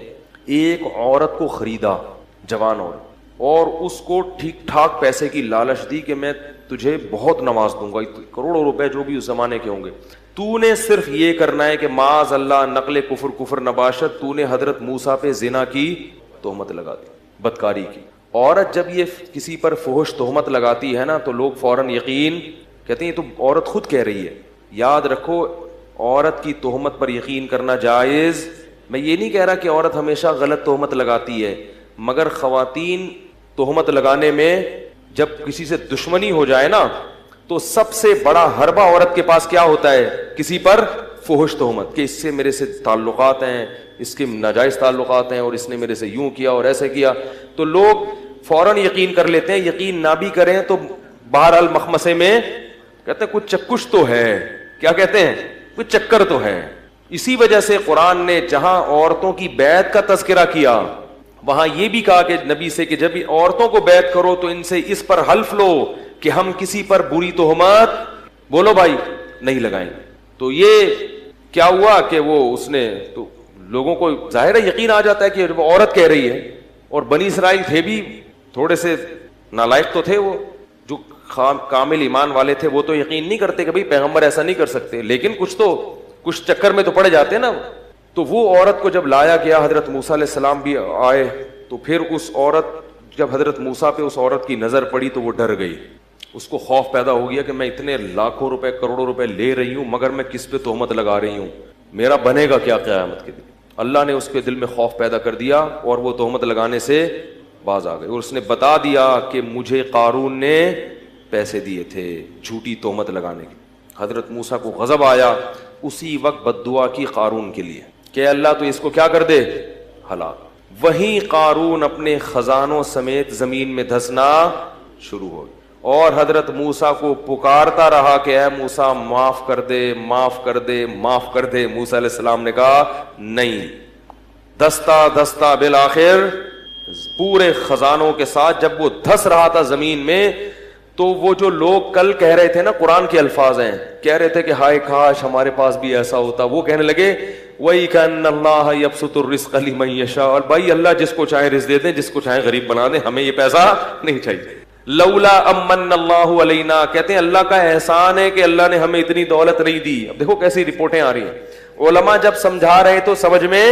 ایک عورت کو خریدا، جوان عورت، اور اس کو ٹھیک ٹھاک پیسے کی لالچ دی کہ میں تجھے بہت نواز دوں گا، کروڑوں روپے جو بھی اس زمانے کے ہوں گے، تو نے صرف یہ کرنا ہے کہ معاذ اللہ نقل کفر نباشت، تو نے حضرت موسیٰ پہ زنا کی تہمت لگا دی، بدکاری کی. عورت جب یہ کسی پر فحش تہمت لگاتی ہے نا تو لوگ فوراً یقین کہتے ہیں یہ تو عورت خود کہہ رہی ہے. یاد رکھو عورت کی تہمت پر یقین کرنا جائز. میں یہ نہیں کہہ رہا کہ عورت ہمیشہ غلط تہمت لگاتی ہے، مگر خواتین تہمت لگانے میں جب کسی سے دشمنی ہو جائے نا تو سب سے بڑا حربہ عورت کے پاس کیا ہوتا ہے، کسی پر فحش تہمت، کہ اس سے میرے سے تعلقات ہیں، اس کے ناجائز تعلقات ہیں، اور اس نے میرے سے یوں کیا اور ایسے کیا. تو لوگ فوراً یقین کر لیتے ہیں. یقین نہ بھی کریں تو بہرحال مخمسے میں کہتے ہیں کچھ چکش تو ہے. کیا کہتے ہیں، کچھ چکر تو ہے. اسی وجہ سے قرآن نے جہاں عورتوں کی بیعت کا تذکرہ کیا وہاں یہ بھی کہا کہ نبی سے کہ جب عورتوں کو بیعت کرو تو ان سے اس پر حلف لو کہ ہم کسی پر بری تہمت، بولو بھائی، نہیں لگائیں گے. تو یہ کیا ہوا کہ وہ اس نے تو لوگوں کو ظاہر ہے یقین آ جاتا ہے کہ وہ عورت کہہ رہی ہے. اور بنی اسرائیل تھے بھی تھوڑے سے نالائق تو تھے، وہ جو کامل ایمان والے تھے وہ تو یقین نہیں کرتے کہ بھئی پیغمبر ایسا نہیں کر سکتے، لیکن کچھ چکر میں تو پڑے جاتے ہیں نا. تو وہ عورت کو جب لایا گیا، حضرت موسیٰ علیہ السلام بھی آئے، تو پھر اس عورت، جب حضرت موسیٰ پہ اس عورت کی نظر پڑی تو وہ ڈر گئی. اس کو خوف پیدا ہو گیا کہ میں اتنے لاکھوں روپے کروڑوں روپے لے رہی ہوں مگر میں کس پہ تہمت لگا رہی ہوں، میرا بنے گا کیا قیامت کے دن. اللہ نے اس کے دل میں خوف پیدا کر دیا اور وہ تہمت لگانے سے باز آ گئی. اور اس نے بتا دیا کہ مجھے قارون نے پیسے دیے تھے جھوٹی تہمت لگانے کی. حضرت موسیٰ کو غضب آیا، اسی وقت بد دعا کی قارون کے لیے کہ اللہ تو اس کو کیا کر دے، ہلاک. وہیں قارون اپنے خزانوں سمیت زمین میں دھسنا شروع ہو گیا اور حضرت موسیٰ کو پکارتا رہا کہ اے موسیٰ معاف کر دے، معاف کر دے، معاف کر دے. موسیٰ علیہ السلام نے کہا نہیں. دستہ بالآخر پورے خزانوں کے ساتھ جب وہ دھس رہا تھا زمین میں تو وہ جو لوگ کل کہہ رہے تھے نا، قرآن کے الفاظ ہیں، کہہ رہے تھے کہ ہائے کاش ہمارے پاس بھی ایسا ہوتا، وہ کہنے لگے وَإِكَأَنَّ اللَّهَ يَبْسُطُ الرِّزْقَ لِمَن يَشَاءُ، اور بھائی اللہ جس کو چاہے رزق دے دیں، جس کو چاہے غریب بنا دیں، ہمیں یہ پیسہ نہیں چاہیے. لولا امن اللہ علینا، کہتے ہیں اللہ کا احسان ہے کہ اللہ نے ہمیں اتنی دولت نہیں دی. اب دیکھو کیسی رپورٹیں آ رہی ہیں، علماء جب سمجھا رہے تو سمجھ میں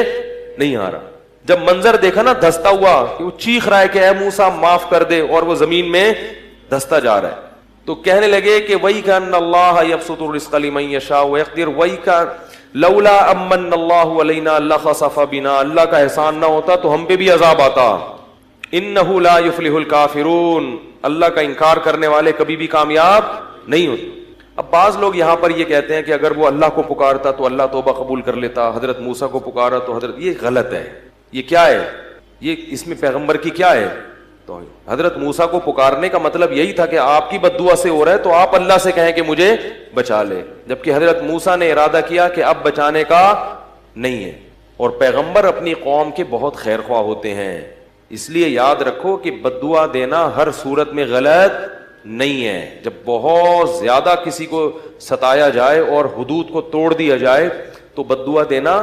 نہیں آ رہا، جب منظر دیکھا نا دھستا ہوا کہ وہ چیخ رہا ہے کہ اے موسیٰ معاف کر دے، اور وہ زمین میں دھستا جا رہا ہے، تو کہنے لگے کہ وَإِكَأَنَّ اللَّهَ يَبْسُطُ الرِّزْقَ لِمَن يَشَاءُ وَيَقْدِرُ لولا امن اللہ علینا لخسف بنا، اللہ کا احسان نہ ہوتا تو ہم پہ بھی عذاب آتا. انہ لا یفلح الکافرون، اللہ کا انکار کرنے والے کبھی بھی کامیاب نہیں ہوتے. اب بعض لوگ یہاں پر یہ کہتے ہیں کہ اگر وہ اللہ کو پکارتا تو اللہ توبہ قبول کر لیتا، حضرت موسیٰ کو پکارا تو حضرت، یہ غلط ہے. یہ کیا ہے؟ یہ اس میں پیغمبر کی کیا ہے؟ تو حضرت موسیٰ کو پکارنے کا مطلب یہی تھا کہ آپ کی بد دعا سے ہو رہا ہے تو آپ اللہ سے کہیں کہ مجھے بچا لے، جبکہ حضرت موسیٰ نے ارادہ کیا کہ اب بچانے کا نہیں ہے. اور پیغمبر اپنی قوم کے بہت خیر خواہ ہوتے ہیں، اس لیے یاد رکھو کہ بد دعا دینا ہر صورت میں غلط نہیں ہے. جب بہت زیادہ کسی کو ستایا جائے اور حدود کو توڑ دیا جائے تو بد دعا دینا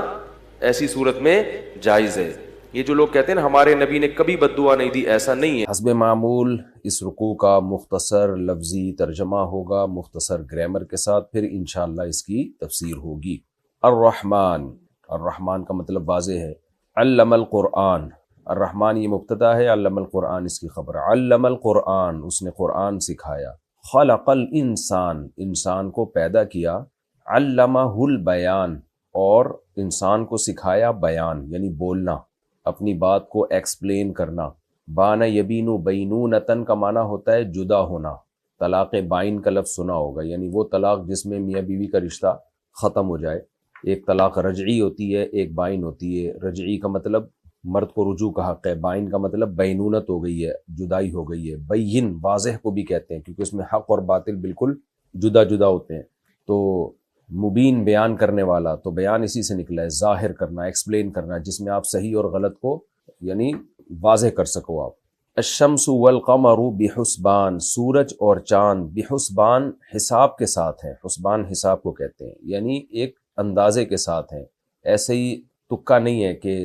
ایسی صورت میں جائز ہے. یہ جو لوگ کہتے ہیں نا ہمارے نبی نے کبھی بد دعا نہیں دی، ایسا نہیں ہے. حسب معمول اس رکوع کا مختصر لفظی ترجمہ ہوگا مختصر گرامر کے ساتھ، پھر انشاءاللہ اس کی تفسیر ہوگی. الرحمن، الرحمن کا مطلب واضح ہے. علم القرآن، الرحمن یہ مبتدا ہے، علم القرآن اس کی خبر. علم القرآن، اس نے قرآن سکھایا. خلق الانسان، انسان کو پیدا کیا. علمہ البیان، اور انسان کو سکھایا بیان یعنی بولنا، اپنی بات کو ایکسپلین کرنا. بانا یبینو بینونتن کا معنی ہوتا ہے جدا ہونا. طلاق بائن کا لفظ سنا ہوگا، یعنی وہ طلاق جس میں میاں بیوی کا رشتہ ختم ہو جائے. ایک طلاق رجعی ہوتی ہے، ایک بائن ہوتی ہے. رجعی کا مطلب مرد کو رجوع کا حق ہے، بائن کا مطلب بینونت ہو گئی ہے، جدائی ہو گئی ہے. بین واضح کو بھی کہتے ہیں کیونکہ اس میں حق اور باطل بالکل جدا جدا ہوتے ہیں. تو مبین بیان کرنے والا، تو بیان اسی سے نکلا ہے، ظاہر کرنا، ایکسپلین کرنا، جس میں آپ صحیح اور غلط کو یعنی واضح کر سکو آپ. الشمس والقمر بحسبان، سورج اور چاند بحسبان حساب کے ساتھ ہیں. حسبان حساب کو کہتے ہیں، یعنی ایک اندازے کے ساتھ ہیں. ایسے ہی تکا نہیں ہے کہ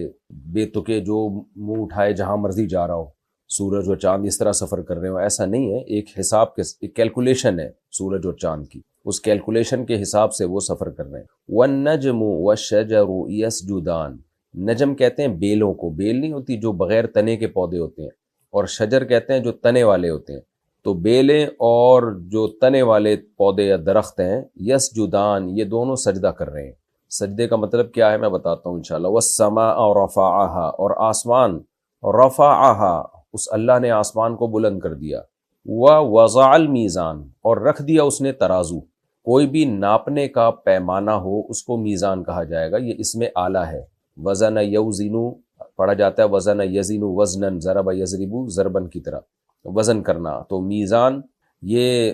بے تکے جو منہ اٹھائے جہاں مرضی جا رہا ہو، سورج اور چاند اس طرح سفر کر رہے ہو، ایسا نہیں ہے. ایک حساب کے ایک کیلکولیشن ہے سورج اور چاند کی، اس کیلکولیشن کے حساب سے وہ سفر کر رہے ہیں. والنجم والشجر یسجدان، نجم کہتے ہیں بیلوں کو، بیل نہیں ہوتی جو بغیر تنے کے پودے ہوتے ہیں، اور شجر کہتے ہیں جو تنے والے ہوتے ہیں. تو بیلیں اور جو تنے والے پودے یا درخت ہیں، یسجدان یہ دونوں سجدہ کر رہے ہیں. سجدے کا مطلب کیا ہے میں بتاتا ہوں انشاءاللہ. والسماء رفعها، اور آسمان رفعها، اس اللہ نے آسمان کو بلند کر دیا. ووضع المیزان، اور رکھ دیا اس نے ترازو. کوئی بھی ناپنے کا پیمانہ ہو اس کو میزان کہا جائے گا، یہ اس میں اعلیٰ ہے. وزن یوزنو پڑھا جاتا ہے، وزن یزنو وزنن، ضرب یضربو ضربن کی طرح وزن کرنا. تو میزان یہ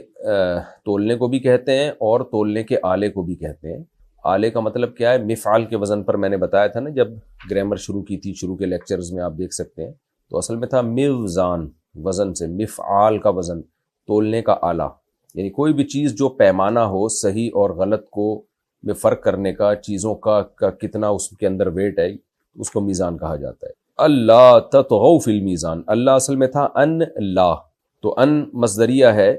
تولنے کو بھی کہتے ہیں اور تولنے کے آلے کو بھی کہتے ہیں. آلے کا مطلب کیا ہے؟ مفعال کے وزن پر میں نے بتایا تھا نا جب گرامر شروع کی تھی، شروع کے لیکچرز میں آپ دیکھ سکتے ہیں، تو اصل میں تھا میوزان، وزن سے مفعال کا وزن، تولنے کا آلہ. یعنی کوئی بھی چیز جو پیمانہ ہو، صحیح اور غلط کو میں فرق کرنے کا، چیزوں کا کتنا اس کے اندر ویٹ ہے، اس کو میزان کہا جاتا ہے. اللہ تطغوا فی المیزان، اللہ اصل میں تھا ان اللہ، تو ان مصدریہ ہے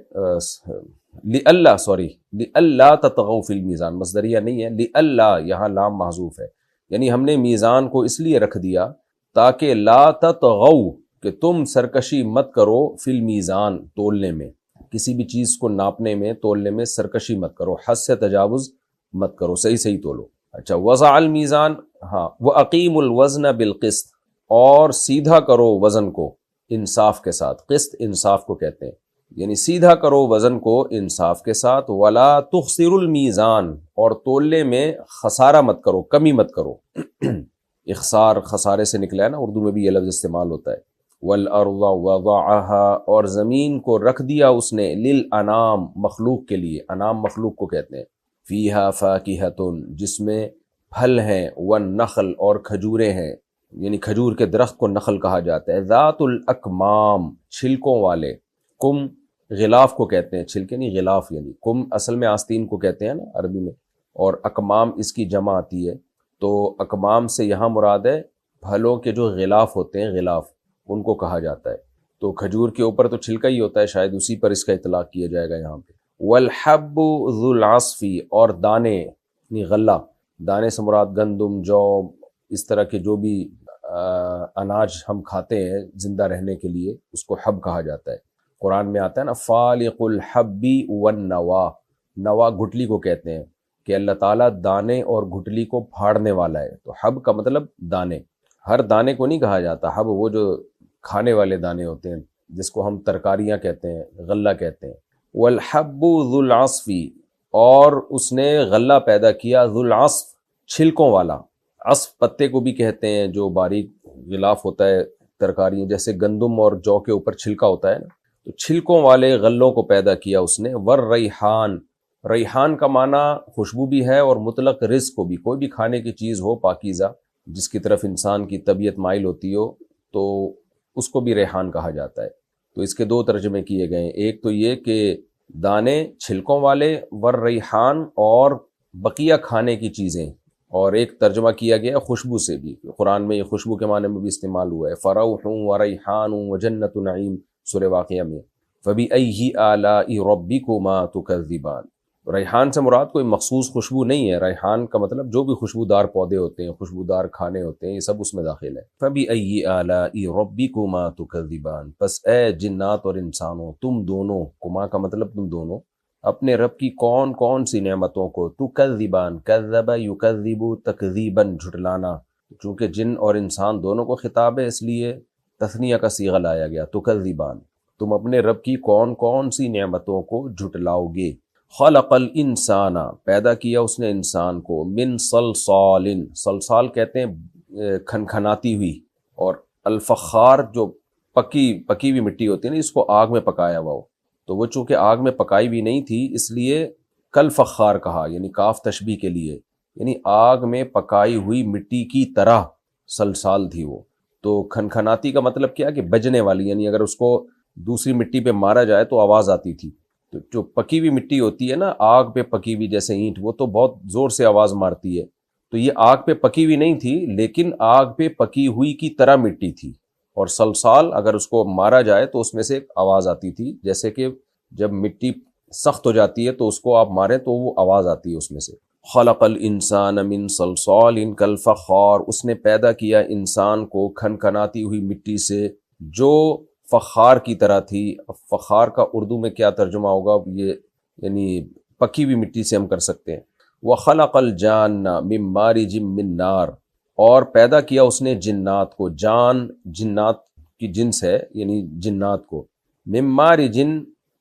لِأَلَّا، لِأَلَّا تطغوا فی المیزان، مصدریہ نہیں ہے، لِأَلَّا یہاں لام محذوف ہے. یعنی ہم نے میزان کو اس لیے رکھ دیا تاکہ لا تطغوا، کہ تم سرکشی مت کرو، فی المیزان تولنے میں، کسی بھی چیز کو ناپنے میں تولنے میں سرکشی مت کرو، حد سے تجاوز مت کرو، صحیح صحیح تولو. اچھا، وضع المیزان، ہاں، وَأَقِیمُوا الْوَزْنَ بِالْقِسْطِ، اور سیدھا کرو وزن کو انصاف کے ساتھ. قسط انصاف کو کہتے ہیں، یعنی سیدھا کرو وزن کو انصاف کے ساتھ. وَلَا تُخْسِرُوا الْمِيزَانَ، اور تولنے میں خسارہ مت کرو، کمی مت کرو. اخسار خسارے سے نکلا ہے نا، اردو میں بھی یہ لفظ استعمال ہوتا ہے. وَالْأَرْضَ وَضَعَهَا، اور زمین کو رکھ دیا اس نے، لِلْأَنَامِ مخلوق کے لیے، انام مخلوق کو کہتے ہیں. فِيهَا فَاكِهَةٌ، جس میں پھل ہیں، وَالنَّخْلُ، اور کھجوریں ہیں، یعنی کھجور کے درخت کو نخل کہا جاتا ہے. ذات الاکمام، چھلکوں والے. کم غلاف کو کہتے ہیں، چھلکے نہیں، غلاف یعنی کم اصل میں آستین کو کہتے ہیں نا عربی میں، اور اکمام اس کی جمع آتی ہے، تو اکمام سے یہاں مراد ہے پھلوں کے جو غلاف ہوتے ہیں، غلاف ان کو کہا جاتا ہے۔ تو کھجور کے اوپر تو چھلکا ہی ہوتا ہے، شاید اسی پر اس کا اطلاق کیا جائے گا یہاں پہ۔ والحب ذو العصف، اور دانے یعنی غلہ، دانے سے مراد گندم، جو، اس طرح کے جو بھی اناج ہم کھاتے ہیں زندہ رہنے کے لیے، اس کو حب کہا جاتا ہے۔ قرآن میں آتا ہے نا فالق الحب والنوا، نوا گھٹلی کو کہتے ہیں کہ اللہ تعالیٰ دانے اور گھٹلی کو پھاڑنے والا ہے، تو حب کا مطلب دانے، ہر دانے کو نہیں کہا جاتا حب، وہ جو کھانے والے دانے ہوتے ہیں جس کو ہم ترکاریاں کہتے ہیں، غلہ کہتے ہیں۔ والحب ذو العصف، اور اس نے غلہ پیدا کیا ذو العصف، چھلکوں والا، عصف پتے کو بھی کہتے ہیں جو باریک غلاف ہوتا ہے ترکاریاں، جیسے گندم اور جو کے اوپر چھلکا ہوتا ہے نا، تو چھلکوں والے غلوں کو پیدا کیا اس نے۔ والریحان، ریحان کا معنی خوشبو بھی ہے اور مطلق رزق کو بھی، کوئی بھی کھانے کی چیز ہو پاکیزہ جس کی طرف انسان کی طبیعت مائل ہوتی ہو تو اس کو بھی ریحان کہا جاتا ہے۔ تو اس کے دو ترجمے کیے گئے ہیں، ایک تو یہ کہ دانے چھلکوں والے، والریحان، اور بقیہ کھانے کی چیزیں، اور ایک ترجمہ کیا گیا خوشبو سے بھی، قرآن میں یہ خوشبو کے معنی میں بھی استعمال ہوا ہے، فروح وریحان وجنت نعیم، سورہ واقعہ میں، فبأی آلاء ربکما تکذبان۔ ریحان سے مراد کوئی مخصوص خوشبو نہیں ہے، ریحان کا مطلب جو بھی خوشبودار پودے ہوتے ہیں، خوشبودار کھانے ہوتے ہیں، یہ سب اس میں داخل ہے۔ فبأی آلاء ربکما تکذبان، پس اے جنات اور انسانوں، تم دونوں، کما کا مطلب تم دونوں، اپنے رب کی کون کون سی نعمتوں کو، تکذبان، کذب یکذب تکذیباً، جھٹلانا، چونکہ جن اور انسان دونوں کو خطاب ہے اس لیے تثنیہ کا صیغہ لایا گیا، تکذبان، تم اپنے رب کی کون کون سی نعمتوں کو جھٹلاؤ گے۔ خلق الانسان، پیدا کیا اس نے انسان کو، من صلصال، صلصال کہتے ہیں کھنکھناتی ہوئی، اور الفخار جو پکی ہوئی مٹی ہوتی ہے نا، اس کو آگ میں پکایا ہوا ہو، تو وہ چونکہ آگ میں پکائی بھی نہیں تھی اس لیے کل فخار کہا، یعنی کاف تشبیہ کے لیے، یعنی آگ میں پکائی ہوئی مٹی کی طرح صلصال تھی وہ۔ تو کھنکھناتی کا مطلب کیا کہ بجنے والی، یعنی اگر اس کو دوسری مٹی پہ مارا جائے تو آواز آتی تھی۔ تو جو پکی ہوئی مٹی ہوتی ہے نا، آگ پہ پکی ہوئی جیسے اینٹ، وہ تو بہت زور سے آواز مارتی ہے، تو یہ آگ پہ پکی ہوئی نہیں تھی لیکن آگ پہ پکی ہوئی کی طرح مٹی تھی، اور صلصال اگر اس کو مارا جائے تو اس میں سے ایک آواز آتی تھی، جیسے کہ جب مٹی سخت ہو جاتی ہے تو اس کو آپ ماریں تو وہ آواز آتی ہے اس میں سے۔ خلق الانسان من صلصال کالفخار، اس نے پیدا کیا انسان کو کھنکھناتی ہوئی مٹی سے جو فخار کی طرح تھی۔ فخار کا اردو میں کیا ترجمہ ہوگا یہ، یعنی پکی ہوئی مٹی سے ہم کر سکتے ہیں۔ وخلق الجان من مارج من نار، اور پیدا کیا اس نے جنات کو، جان جنات کی جنس ہے یعنی جنات کو، من مارج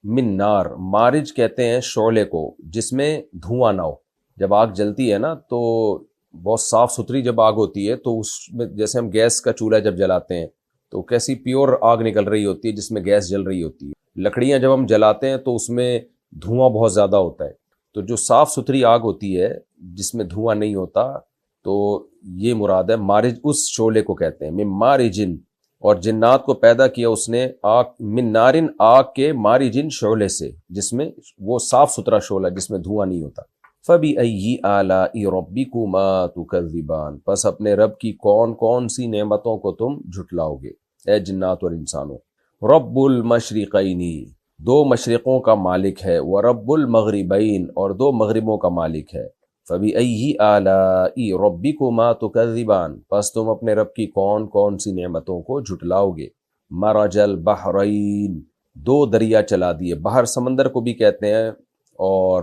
من نار، مارج کہتے ہیں شعلے کو جس میں دھواں نہ ہو۔ جب آگ جلتی ہے نا تو بہت صاف ستھری جب آگ ہوتی ہے تو اس میں، جیسے ہم گیس کا چولہا جب جلاتے ہیں تو کیسی پیور آگ نکل رہی ہوتی ہے جس میں گیس جل رہی ہوتی ہے۔ لکڑیاں جب ہم جلاتے ہیں تو اس میں دھواں بہت زیادہ ہوتا ہے، تو جو صاف ستھری آگ ہوتی ہے جس میں دھواں نہیں ہوتا، تو یہ مراد ہے مارج، اس شعلے کو کہتے ہیں من مارجن، اور جنات کو پیدا کیا اس نے آگ، من نارن، آگ کے، مارجن شعلے سے جس میں وہ صاف ستھرا شعلہ جس میں دھواں نہیں ہوتا۔ فَبِأَيِّ آلَاءِ رَبِّكُمَا تُكَذِّبَانِ، پس اپنے رب کی کون کون سی نعمتوں کو تم جھٹلاؤ گے اے جنات اور انسانوں۔ رب المشرقین، دو مشرقوں کا مالک ہے، ورب المغربین، اور دو مغربوں کا مالک ہے۔ فَبِأَيِّ آلَاءِ رَبِّكُمَا تُكَذِّبَانِ، پس تم اپنے رب کی کون کون سی نعمتوں کو جھٹلاؤ گے۔ مرج البحرین، دو دریا چلا دیے، بحر سمندر کو بھی کہتے ہیں اور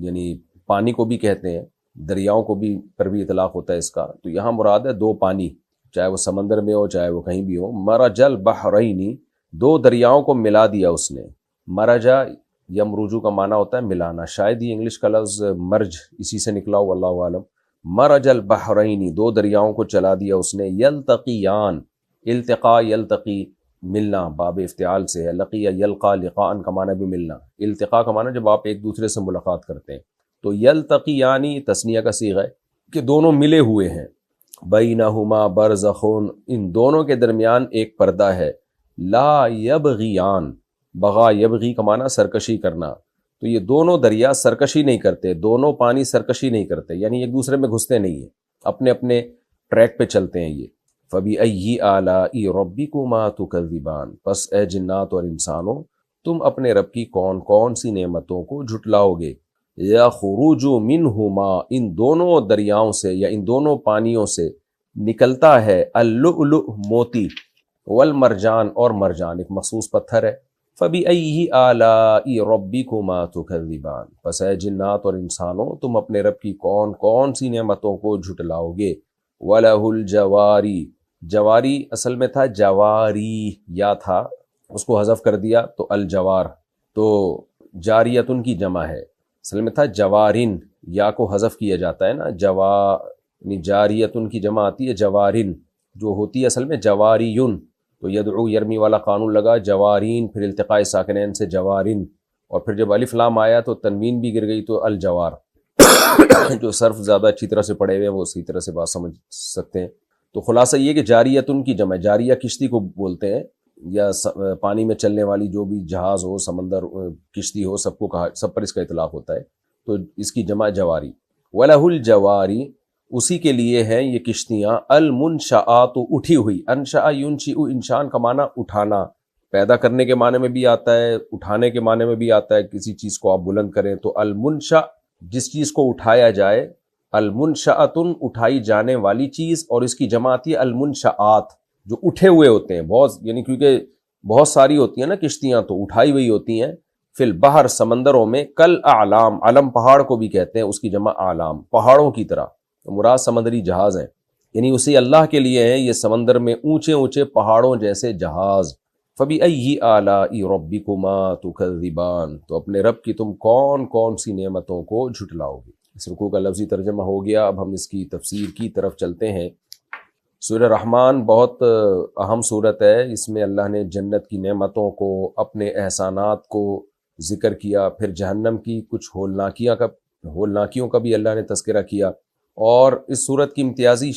یعنی پانی کو بھی کہتے ہیں، دریاؤں کو بھی پر بھی اطلاق ہوتا ہے اس کا، تو یہاں مراد ہے دو پانی، چاہے وہ سمندر میں ہو چاہے وہ کہیں بھی ہو۔ مرج البحرین، دو دریاؤں کو ملا دیا اس نے۔ مرجا یمرجو کا معنی ہوتا ہے ملانا، شاید یہ انگلش کا لفظ مرج اسی سے نکلا ہو، واللہ عالم۔ مرج البحرین، دو دریاؤں کو چلا دیا اس نے۔ یلتقیان، التقا یلتقی، ملنا، باب افتعال سے ہے، لقی یلقا، لقاء کا معنی بھی ملنا، التقاء کا معنی جب آپ ایک دوسرے سے ملاقات کرتے ہیں، تو یلتقیانی تثنیہ کا صیغہ ہے کہ دونوں ملے ہوئے ہیں۔ بینہما برزخ، ان دونوں کے درمیان ایک پردہ ہے۔ لا یبغیان، بغا یبغی کا معنی سرکشی کرنا، تو یہ دونوں دریا سرکشی نہیں کرتے، دونوں پانی سرکشی نہیں کرتے، یعنی ایک دوسرے میں گھستے نہیں ہیں، اپنے اپنے ٹریک پہ چلتے ہیں یہ۔ فَبِأَيِّ آلَاءِ رَبِّكُمَا تُكَذِّبَانِ، پس اے جنات اور انسانوں تم اپنے رب کی کون کون سی نعمتوں کو جھٹلاؤ گے۔ یخرج منہما، ان دونوں دریاؤں سے یا ان دونوں پانیوں سے نکلتا ہے اللؤلؤ موتی، والمرجان اور مرجان ایک مخصوص پتھر ہے۔ فَبِأَيِّ آلَاءِ رَبِّكُمَا تُكَذِّبَانِ، پس اے جنات اور انسانوں تم اپنے رب کی کون کون سی نعمتوں کو جھٹلاؤ گے۔ وَلَهُ الْجَوَارِ، جواری اصل میں تھا جواری، یا تھا اس کو حذف کر دیا تو الجوار، تو جاریتن کی جمع ہے، اصل میں تھا جوارن، یا کو حذف کیا جاتا ہے نا، یعنی جاریتن کی جمع آتی ہے جوارن، جو ہوتی ہے اصل میں جواریون، تو یدعو یرمی والا قانون لگا، جوارین پھر التقاء ساکنین سے جوارن، اور پھر جب الف لام آیا تو تنوین بھی گر گئی تو الجوار۔ جو صرف زیادہ اچھی طرح سے پڑھے ہوئے ہیں وہ اسی طرح سے بات سمجھ سکتے ہیں۔ تو خلاصہ یہ کہ جاریتن کی جمع، جاریہ کشتی کو بولتے ہیں، یا پانی میں چلنے والی جو بھی جہاز ہو، سمندر کشتی ہو، سب کو کہا، سب پر اس کا اطلاق ہوتا ہے، تو اس کی جمع جواری۔ وَلَهُ الْجَوَارِ، اسی کے لیے ہیں یہ کشتیاں، المنشآت اٹھی ہوئی، انشأ ینشئ، انشان کا معنی اٹھانا، پیدا کرنے کے معنی میں بھی آتا ہے، اٹھانے کے معنی میں بھی آتا ہے، کسی چیز کو آپ بلند کریں تو المنشأ جس چیز کو اٹھایا جائے، المنشأتن اٹھائی جانے والی چیز، اور اس کی جمع آتی ہے المنشآت جو اٹھے ہوئے ہوتے ہیں، بہت، یعنی کیونکہ بہت ساری ہوتی ہیں نا کشتیاں تو اٹھائی ہوئی ہوتی ہیں، فی البحر سمندروں میں، کل اعلام، علم پہاڑ کو بھی کہتے ہیں، اس کی جمع اعلام، پہاڑوں کی طرح، مراد سمندری جہاز ہیں، یعنی اسی اللہ کے لیے ہیں یہ سمندر میں اونچے اونچے پہاڑوں جیسے جہاز۔ فَبِأَيِّ آلَاءِ رَبِّكُمَا تُكَذِّبَانِ، تو اپنے رب کی تم کون کون سی نعمتوں کو جھٹلاؤ گے۔ اس رکوع کا لفظی ترجمہ ہو گیا، اب ہم اس کی تفسیر کی طرف چلتے ہیں۔ سورہ رحمان بہت اہم سورت ہے، اس میں اللہ نے جنت کی نعمتوں کو، اپنے احسانات کو ذکر کیا، پھر جہنم کی کچھ ہولناکیوں کا بھی اللہ نے تذکرہ کیا، اور اس سورت کی امتیازی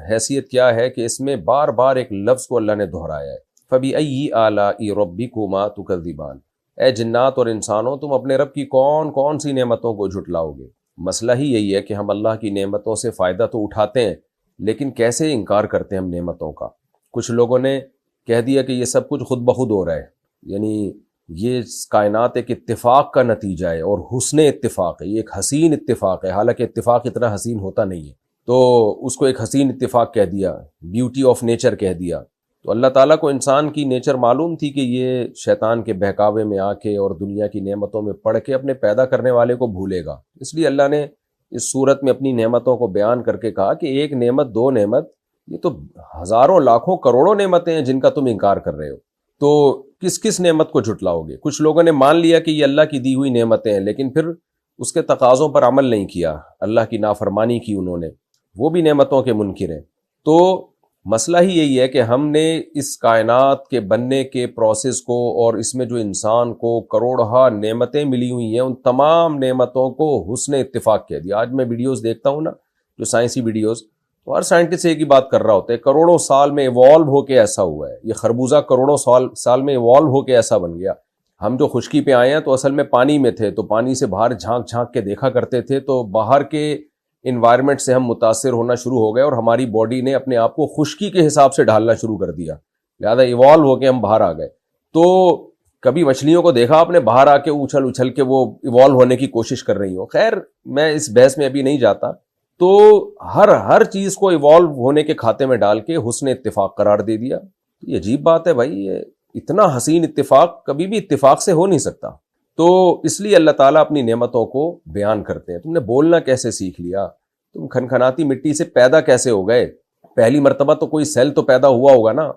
حیثیت کیا ہے کہ اس میں بار بار ایک لفظ کو اللہ نے دہرایا ہے، فَبِأَيِّ آلَاءِ رَبِّكُمَا تُكَذِّبَانِ، اے جنات اور انسانوں تم اپنے رب کی کون کون سی نعمتوں کو جھٹلاؤ گے۔ مسئلہ ہی یہی ہے کہ ہم اللہ کی نعمتوں سے فائدہ تو اٹھاتے ہیں، لیکن کیسے انکار کرتے ہیں ہم نعمتوں کا۔ کچھ لوگوں نے کہہ دیا کہ یہ سب کچھ خود بخود ہو رہا ہے، یعنی یہ کائنات ایک اتفاق کا نتیجہ ہے، اور حسن اتفاق ہے، یہ ایک حسین اتفاق ہے، حالانکہ اتفاق اتنا حسین ہوتا نہیں ہے، تو اس کو ایک حسین اتفاق کہہ دیا، بیوٹی آف نیچر کہہ دیا۔ تو اللہ تعالیٰ کو انسان کی نیچر معلوم تھی کہ یہ شیطان کے بہکاوے میں آ کے اور دنیا کی نعمتوں میں پڑھ کے اپنے پیدا کرنے والے کو بھولے گا، اس لیے اللہ نے اس صورت میں اپنی نعمتوں کو بیان کر کے کہا کہ ایک نعمت، دو نعمت، یہ تو ہزاروں لاکھوں کروڑوں نعمتیں ہیں جن کا تم انکار کر رہے ہو، تو کس کس نعمت کو جھٹلاؤ گے۔ کچھ لوگوں نے مان لیا کہ یہ اللہ کی دی ہوئی نعمتیں ہیں، لیکن پھر اس کے تقاضوں پر عمل نہیں کیا، اللہ کی نافرمانی کی انہوں نے، وہ بھی نعمتوں کے منکر ہیں۔ تو مسئلہ ہی یہی ہے کہ ہم نے اس کائنات کے بننے کے پروسیس کو، اور اس میں جو انسان کو کروڑہا نعمتیں ملی ہوئی ہیں، ان تمام نعمتوں کو حسن اتفاق کہہ دیا۔ آج میں ویڈیوز دیکھتا ہوں نا، جو سائنسی ویڈیوز، تو ہر سائنٹسٹ ایک ہی بات کر رہا ہوتا ہے، کروڑوں سال میں ایوالو ہو کے ایسا ہوا ہے، یہ خربوزہ کروڑوں سال میں ایوالو ہو کے ایسا بن گیا۔ ہم جو خشکی پہ آئے ہیں تو اصل میں پانی میں تھے، تو پانی سے باہر جھانک جھانک کے دیکھا کرتے تھے، تو باہر کے انوائرمنٹ سے ہم متاثر ہونا شروع ہو گئے، اور ہماری باڈی نے اپنے آپ کو خشکی کے حساب سے ڈھالنا شروع کر دیا، لہذا ایوالو ہو کے ہم باہر آ گئے۔ تو کبھی مچھلیوں کو دیکھا آپ نے باہر آ کے اچھل اچھل کے وہ ایوالو ہونے کی کوشش کر رہی ہوں؟ خیر میں اس بحث میں ابھی نہیں جاتا۔ تو ہر چیز کو ایوالو ہونے کے کھاتے میں ڈال کے حسن اتفاق قرار دے دیا۔ یہ عجیب بات ہے بھائی، یہ اتنا حسین اتفاق کبھی بھی اتفاق سے ہو نہیں سکتا۔ تو اس لیے اللہ تعالیٰ اپنی نعمتوں کو بیان کرتے ہیں۔ تم نے بولنا کیسے سیکھ لیا؟ تم کھنکھناتی مٹی سے پیدا کیسے ہو گئے؟ پہلی مرتبہ تو کوئی سیل تو پیدا ہوا ہوگا نا۔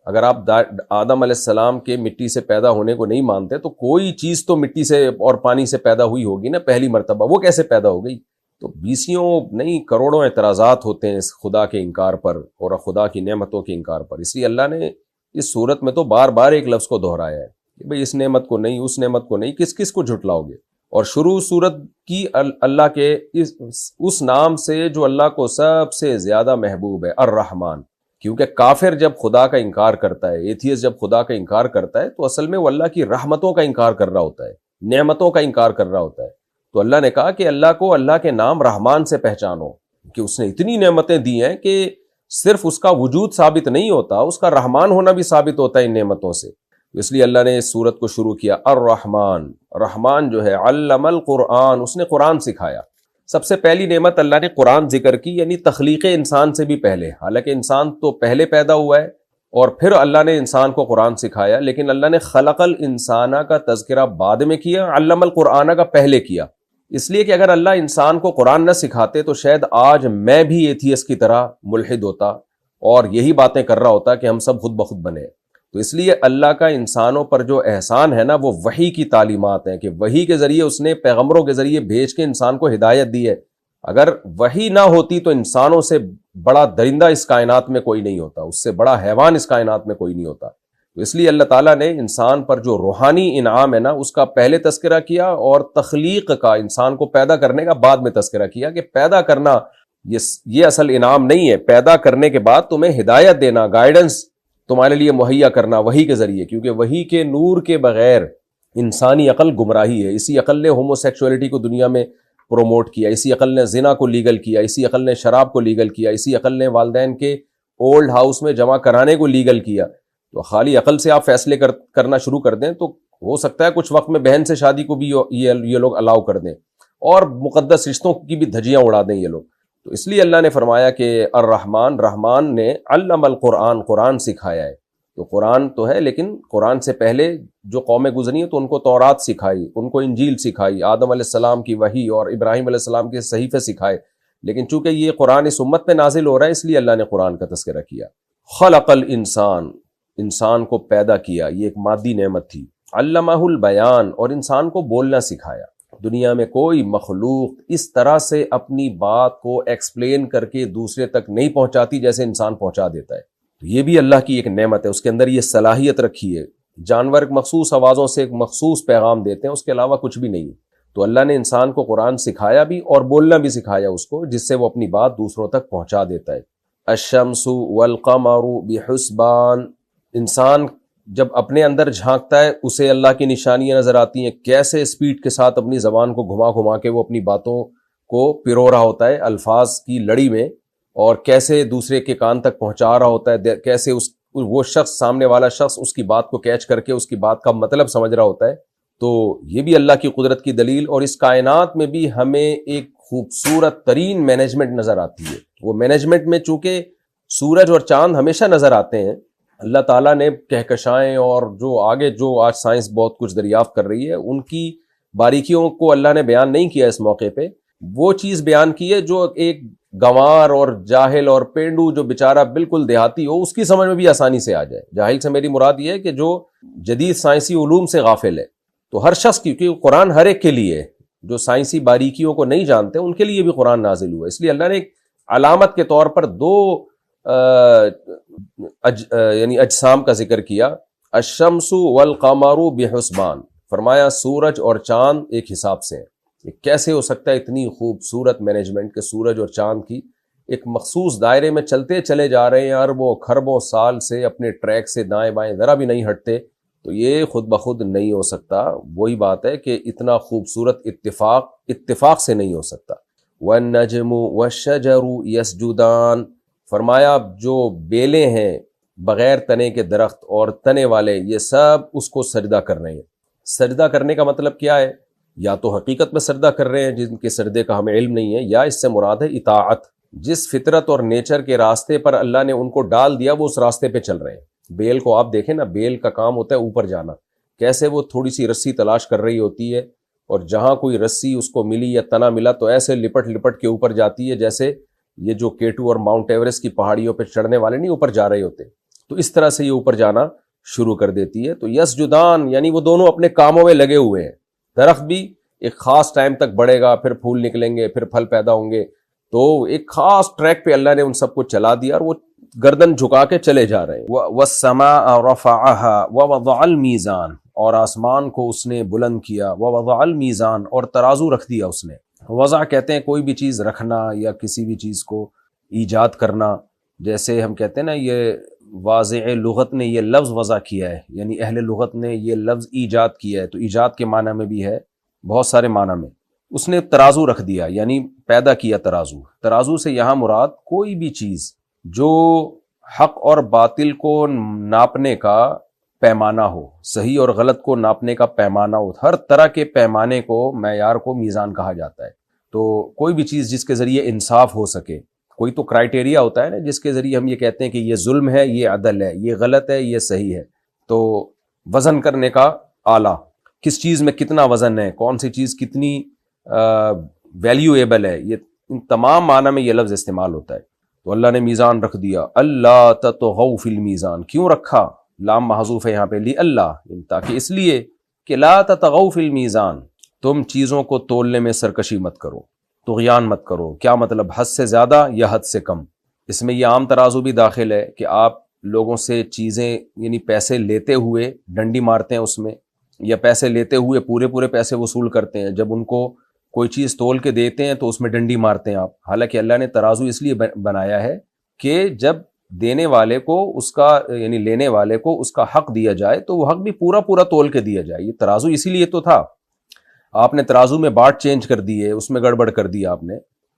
اگر آپ آدم علیہ السلام کے مٹی سے پیدا ہونے کو نہیں مانتے تو کوئی چیز تو مٹی سے اور پانی سے پیدا ہوئی ہوگی نا پہلی مرتبہ، وہ کیسے پیدا ہو گئی؟ تو بیسیوں نہیں کروڑوں اعتراضات ہوتے ہیں اس خدا کے انکار پر اور خدا کی نعمتوں کے انکار پر۔ اس لیے اللہ نے اس صورت میں تو بار بار ایک لفظ کو دہرایا ہے کہ بھئی اس نعمت کو نہیں، اس نعمت کو نہیں، کس کس کو جھٹلاؤ گے۔ اور شروع صورت کی اللہ کے اس نام سے جو اللہ کو سب سے زیادہ محبوب ہے، الرحمن۔ کیونکہ کافر جب خدا کا انکار کرتا ہے، ایتھیسٹ جب خدا کا انکار کرتا ہے تو اصل میں وہ اللہ کی رحمتوں کا انکار کر رہا ہوتا ہے، نعمتوں کا انکار کر رہا ہوتا ہے. تو اللہ نے کہا کہ اللہ کو اللہ کے نام رحمان سے پہچانو کہ اس نے اتنی نعمتیں دی ہیں کہ صرف اس کا وجود ثابت نہیں ہوتا، اس کا رحمان ہونا بھی ثابت ہوتا ہے ان نعمتوں سے. اس لیے اللہ نے اس سورت کو شروع کیا الرحمن. رحمان جو ہے علم القرآن، اس نے قرآن سکھایا. سب سے پہلی نعمت اللہ نے قرآن ذکر کی، یعنی تخلیق انسان سے بھی پہلے. حالانکہ انسان تو پہلے پیدا ہوا ہے اور پھر اللہ نے انسان کو قرآن سکھایا، لیکن اللہ نے خلق الانسان کا تذکرہ بعد میں کیا، علم القرآن کا پہلے کیا. اس لیے کہ اگر اللہ انسان کو قرآن نہ سکھاتے تو شاید آج میں بھی ایتھیسٹ کی طرح ملحد ہوتا اور یہی باتیں کر رہا ہوتا کہ ہم سب خود بخود بنے. تو اس لیے اللہ کا انسانوں پر جو احسان ہے نا، وہ وحی کی تعلیمات ہیں کہ وحی کے ذریعے اس نے پیغمبروں کے ذریعے بھیج کے انسان کو ہدایت دی ہے. اگر وحی نہ ہوتی تو انسانوں سے بڑا درندہ اس کائنات میں کوئی نہیں ہوتا، اس سے بڑا حیوان اس کائنات میں کوئی نہیں ہوتا. تو اس لیے اللہ تعالیٰ نے انسان پر جو روحانی انعام ہے نا، اس کا پہلے تذکرہ کیا، اور تخلیق کا، انسان کو پیدا کرنے کا بعد میں تذکرہ کیا کہ پیدا کرنا یہ اصل انعام نہیں ہے. پیدا کرنے کے بعد تمہیں ہدایت دینا، گائیڈنس تمہارے لیے مہیا کرنا وحی کے ذریعے، کیونکہ وحی کے نور کے بغیر انسانی عقل گمراہی ہے. اسی عقل نے ہومو سیکسولیٹی کو دنیا میں پروموٹ کیا، اسی عقل نے زنا کو لیگل کیا، اسی عقل نے شراب کو لیگل کیا، اسی عقل نے والدین کے اولڈ ہاؤس میں جمع کرانے کو لیگل کیا. تو خالی عقل سے آپ فیصلے کرنا شروع کر دیں تو ہو سکتا ہے کچھ وقت میں بہن سے شادی کو بھی یہ لوگ الاؤ کر دیں اور مقدس رشتوں کی بھی دھجیاں اڑا دیں یہ لوگ. تو اس لیے اللہ نے فرمایا کہ الرحمن، رحمان نے علم القرآن، قرآن سکھایا ہے. تو قرآن تو ہے، لیکن قرآن سے پہلے جو قومیں گزری ہیں تو ان کو تورات سکھائی، ان کو انجیل سکھائی، آدم علیہ السلام کی وحی اور ابراہیم علیہ السلام کے صحیفے سکھائے. لیکن چونکہ یہ قرآن اس امت پہ نازل ہو رہا ہے، اس لیے اللہ نے قرآن کا تذکرہ کیا. خلق الانسان، انسان کو پیدا کیا، یہ ایک مادی نعمت تھی. علمہ البیان، اور انسان کو بولنا سکھایا. دنیا میں کوئی مخلوق اس طرح سے اپنی بات کو ایکسپلین کر کے دوسرے تک نہیں پہنچاتی جیسے انسان پہنچا دیتا ہے. تو یہ بھی اللہ کی ایک نعمت ہے، اس کے اندر یہ صلاحیت رکھی ہے. جانور ایک مخصوص آوازوں سے ایک مخصوص پیغام دیتے ہیں، اس کے علاوہ کچھ بھی نہیں. تو اللہ نے انسان کو قرآن سکھایا بھی اور بولنا بھی سکھایا اس کو، جس سے وہ اپنی بات دوسروں تک پہنچا دیتا ہے. الشمس والقمر بحسبان، انسان جب اپنے اندر جھانکتا ہے اسے اللہ کی نشانیاں نظر آتی ہیں، کیسے اسپیڈ کے ساتھ اپنی زبان کو گھما گھما کے وہ اپنی باتوں کو پرو رہا ہوتا ہے الفاظ کی لڑی میں، اور کیسے دوسرے کے کان تک پہنچا رہا ہوتا ہے، کیسے وہ شخص، سامنے والا شخص اس کی بات کو کیچ کر کے اس کی بات کا مطلب سمجھ رہا ہوتا ہے. تو یہ بھی اللہ کی قدرت کی دلیل. اور اس کائنات میں بھی ہمیں ایک خوبصورت ترین مینجمنٹ نظر آتی ہے. وہ مینجمنٹ میں چونکہ سورج اور چاند ہمیشہ نظر آتے ہیں، اللہ تعالیٰ نے کہکشائیں اور جو آگے جو آج سائنس بہت کچھ دریافت کر رہی ہے، ان کی باریکیوں کو اللہ نے بیان نہیں کیا اس موقع پہ. وہ چیز بیان کی ہے جو ایک گنوار اور جاہل اور پینڈو جو بیچارہ بالکل دیہاتی ہو اس کی سمجھ میں بھی آسانی سے آ جائے. جاہل سے میری مراد یہ ہے کہ جو جدید سائنسی علوم سے غافل ہے. تو ہر شخص کی، کیونکہ قرآن ہر ایک کے لیے ہے، جو سائنسی باریکیوں کو نہیں جانتے ان کے لیے بھی قرآن نازل ہوا. اس لیے اللہ نے ایک علامت کے طور پر دو یعنی اجسام کا ذکر کیا. الشمس والقمر بحسبان، فرمایا سورج اور چاند ایک حساب سے ہیں. یہ کیسے ہو سکتا ہے اتنی خوبصورت مینجمنٹ کہ سورج اور چاند کی ایک مخصوص دائرے میں چلتے چلے جا رہے ہیں، اربوں خربوں سال سے اپنے ٹریک سے دائیں بائیں ذرا بھی نہیں ہٹتے. تو یہ خود بخود نہیں ہو سکتا. وہی بات ہے کہ اتنا خوبصورت اتفاق سے نہیں ہو سکتا. والنجم والشجر یسجدان، فرمایا جو بیلیں ہیں بغیر تنے کے درخت اور تنے والے، یہ سب اس کو سجدہ کر رہے ہیں. سجدہ کرنے کا مطلب کیا ہے؟ یا تو حقیقت میں سجدہ کر رہے ہیں جن کے سجدے کا ہمیں علم نہیں ہے، یا اس سے مراد ہے اطاعت. جس فطرت اور نیچر کے راستے پر اللہ نے ان کو ڈال دیا وہ اس راستے پہ چل رہے ہیں. بیل کو آپ دیکھیں نا، بیل کا کام ہوتا ہے اوپر جانا. کیسے وہ تھوڑی سی رسی تلاش کر رہی ہوتی ہے، اور جہاں کوئی رسی اس کو ملی یا تنا ملا تو ایسے لپٹ لپٹ کے اوپر جاتی ہے، جیسے یہ جو K2 اور ماؤنٹ ایوریسٹ کی پہاڑیوں پہ چڑھنے والے نہیں اوپر جا رہے ہوتے. تو اس طرح سے یہ اوپر جانا شروع کر دیتی ہے. تو یسجدان یعنی وہ دونوں اپنے کاموں میں لگے ہوئے ہیں. درخت بھی ایک خاص ٹائم تک بڑھے گا، پھر پھول نکلیں گے، پھر پھل پیدا ہوں گے. تو ایک خاص ٹریک پہ اللہ نے ان سب کو چلا دیا اور وہ گردن جھکا کے چلے جا رہے ہیں. وَالسَّمَاءَ رَفَعَهَا وَوَضَعَ الْمِيزَانَ، اور آسمان کو اس نے بلند کیا. وَوَضَعَ الْمِيزَانَ، اور ترازو رکھ دیا اس نے. وضع کہتے ہیں کوئی بھی چیز رکھنا یا کسی بھی چیز کو ایجاد کرنا. جیسے ہم کہتے ہیں نا یہ واضع لغت نے یہ لفظ وضع کیا ہے، یعنی اہل لغت نے یہ لفظ ایجاد کیا ہے، تو ایجاد کے معنی میں بھی ہے، بہت سارے معنی میں اس نے ترازو رکھ دیا، یعنی پیدا کیا ترازو۔ ترازو سے یہاں مراد کوئی بھی چیز جو حق اور باطل کو ناپنے کا پیمانہ ہو، صحیح اور غلط کو ناپنے کا پیمانہ ہو، ہر طرح کے پیمانے کو، معیار کو میزان کہا جاتا ہے۔ تو کوئی بھی چیز جس کے ذریعے انصاف ہو سکے، کوئی تو کرائٹیریا ہوتا ہے نا جس کے ذریعے ہم یہ کہتے ہیں کہ یہ ظلم ہے، یہ عدل ہے، یہ غلط ہے، یہ صحیح ہے۔ تو وزن کرنے کا آلہ، کس چیز میں کتنا وزن ہے، کون سی چیز کتنی ویلیویبل ہے، یہ ان تمام معنی میں یہ لفظ استعمال ہوتا ہے۔ تو اللہ نے میزان رکھ دیا، اللہ تطغوا فی المیزان، کیوں رکھا؟ لام محذوف ہے یہاں پہ، لی اللہ، تاکہ اس لیے کہ لا تطغوا فی المیزان، تم چیزوں کو تولنے میں سرکشی مت کرو، طغیان مت کرو۔ کیا مطلب؟ حد سے زیادہ یا حد سے کم۔ اس میں یہ عام ترازو بھی داخل ہے کہ آپ لوگوں سے چیزیں یعنی پیسے لیتے ہوئے ڈنڈی مارتے ہیں اس میں، یا پیسے لیتے ہوئے پورے پیسے وصول کرتے ہیں، جب ان کو کوئی چیز تول کے دیتے ہیں تو اس میں ڈنڈی مارتے ہیں آپ۔ حالانکہ اللہ نے ترازو اس لیے بنایا ہے کہ جب دینے والے کو اس کا یعنی لینے والے کو اس کا حق دیا جائے تو وہ حق بھی پورا تول کے دیا جائے۔ یہ ترازو اسی لیے تو تھا۔ آپ نے ترازو میں باٹ چینج کر دی ہے، اس میں گڑبڑ کر دی آپ نے۔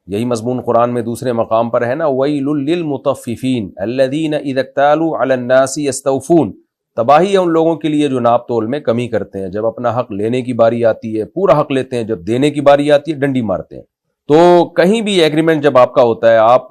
یہی مضمون قرآن میں دوسرے مقام پر ہے نا، وَيْلٌ لِّلْمُطَفِّفِينَ الَّذِينَ إِذَا اكْتَالُوا عَلَى النَّاسِ يَسْتَوْفُونَ، تباہی ہے ان لوگوں کے لیے جو ناپ تول میں کمی کرتے ہیں، جب اپنا حق لینے کی باری آتی ہے پورا حق لیتے ہیں، جب دینے کی باری آتی ہے ڈنڈی مارتے ہیں۔ تو کہیں بھی ایگریمنٹ جب آپ کا ہوتا ہے، آپ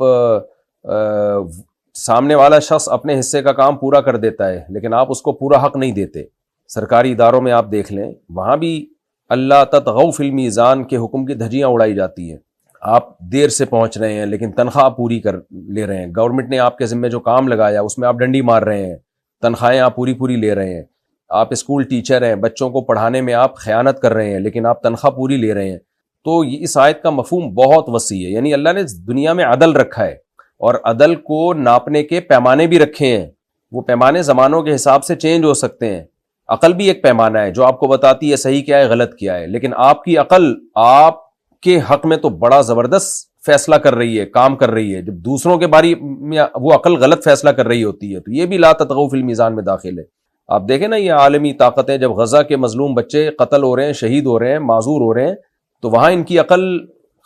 سامنے والا شخص اپنے حصے کا کام پورا کر دیتا ہے لیکن آپ اس کو پورا حق نہیں دیتے۔ سرکاری اداروں میں آپ دیکھ لیں، وہاں بھی اللہ تطغوا فی المیزان کے حکم کی دھجیاں اڑائی جاتی ہیں۔ آپ دیر سے پہنچ رہے ہیں لیکن تنخواہ پوری کر لے رہے ہیں، گورنمنٹ نے آپ کے ذمہ جو کام لگایا اس میں آپ ڈنڈی مار رہے ہیں، تنخواہیں آپ پوری لے رہے ہیں۔ آپ اسکول ٹیچر ہیں، بچوں کو پڑھانے میں آپ خیانت کر رہے ہیں لیکن آپ تنخواہ پوری لے رہے ہیں۔ تو اس آیت کا مفہوم بہت وسیع ہے، یعنی اللہ نے دنیا میں عدل رکھا ہے اور عدل کو ناپنے کے پیمانے بھی رکھے ہیں۔ وہ پیمانے زمانوں کے حساب سے چینج ہو سکتے ہیں۔ عقل بھی ایک پیمانہ ہے جو آپ کو بتاتی ہے صحیح کیا ہے غلط کیا ہے، لیکن آپ کی عقل آپ کے حق میں تو بڑا زبردست فیصلہ کر رہی ہے، کام کر رہی ہے، جب دوسروں کے بارے میں وہ عقل غلط فیصلہ کر رہی ہوتی ہے۔ تو یہ بھی لا تطغوا فی المیزان میں داخل ہے۔ آپ دیکھیں نا یہ عالمی طاقتیں جب غزہ کے مظلوم بچے قتل ہو رہے ہیں، شہید ہو رہے ہیں، معذور ہو رہے ہیں، تو وہاں ان کی عقل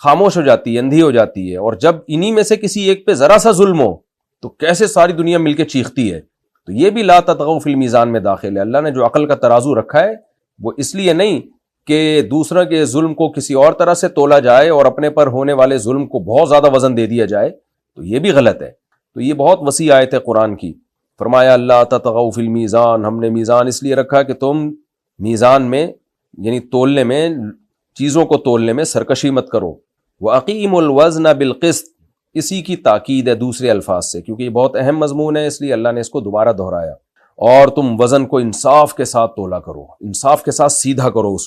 خاموش ہو جاتی ہے، اندھی ہو جاتی ہے، اور جب انہی میں سے کسی ایک پہ ذرا سا ظلم ہو تو کیسے ساری دنیا مل کے چیختی ہے۔ تو یہ بھی لا تطغوا فی المیزان میں داخل ہے۔ اللہ نے جو عقل کا ترازو رکھا ہے وہ اس لیے نہیں کہ دوسرے کے ظلم کو کسی اور طرح سے تولا جائے اور اپنے پر ہونے والے ظلم کو بہت زیادہ وزن دے دیا جائے، تو یہ بھی غلط ہے۔ تو یہ بہت وسیع آیت ہے قرآن کی۔ فرمایا اللہ تطغوا فی المیزان، ہم نے میزان اس لیے رکھا کہ تم میزان میں یعنی تولنے میں، چیزوں کو تولنے میں سرکشی مت کرو۔ وَأَقِیمُوا الْوَزْنَ بِالْقِسْطِ، اسی کی تاکید ہے دوسرے الفاظ سے، کیونکہ یہ بہت اہم مضمون ہے اس لیے اللہ نے اس کو دوبارہ دہرایا۔ اور تم وزن کو انصاف کے ساتھ تولا کرو، انصاف کے ساتھ سیدھا کرو اس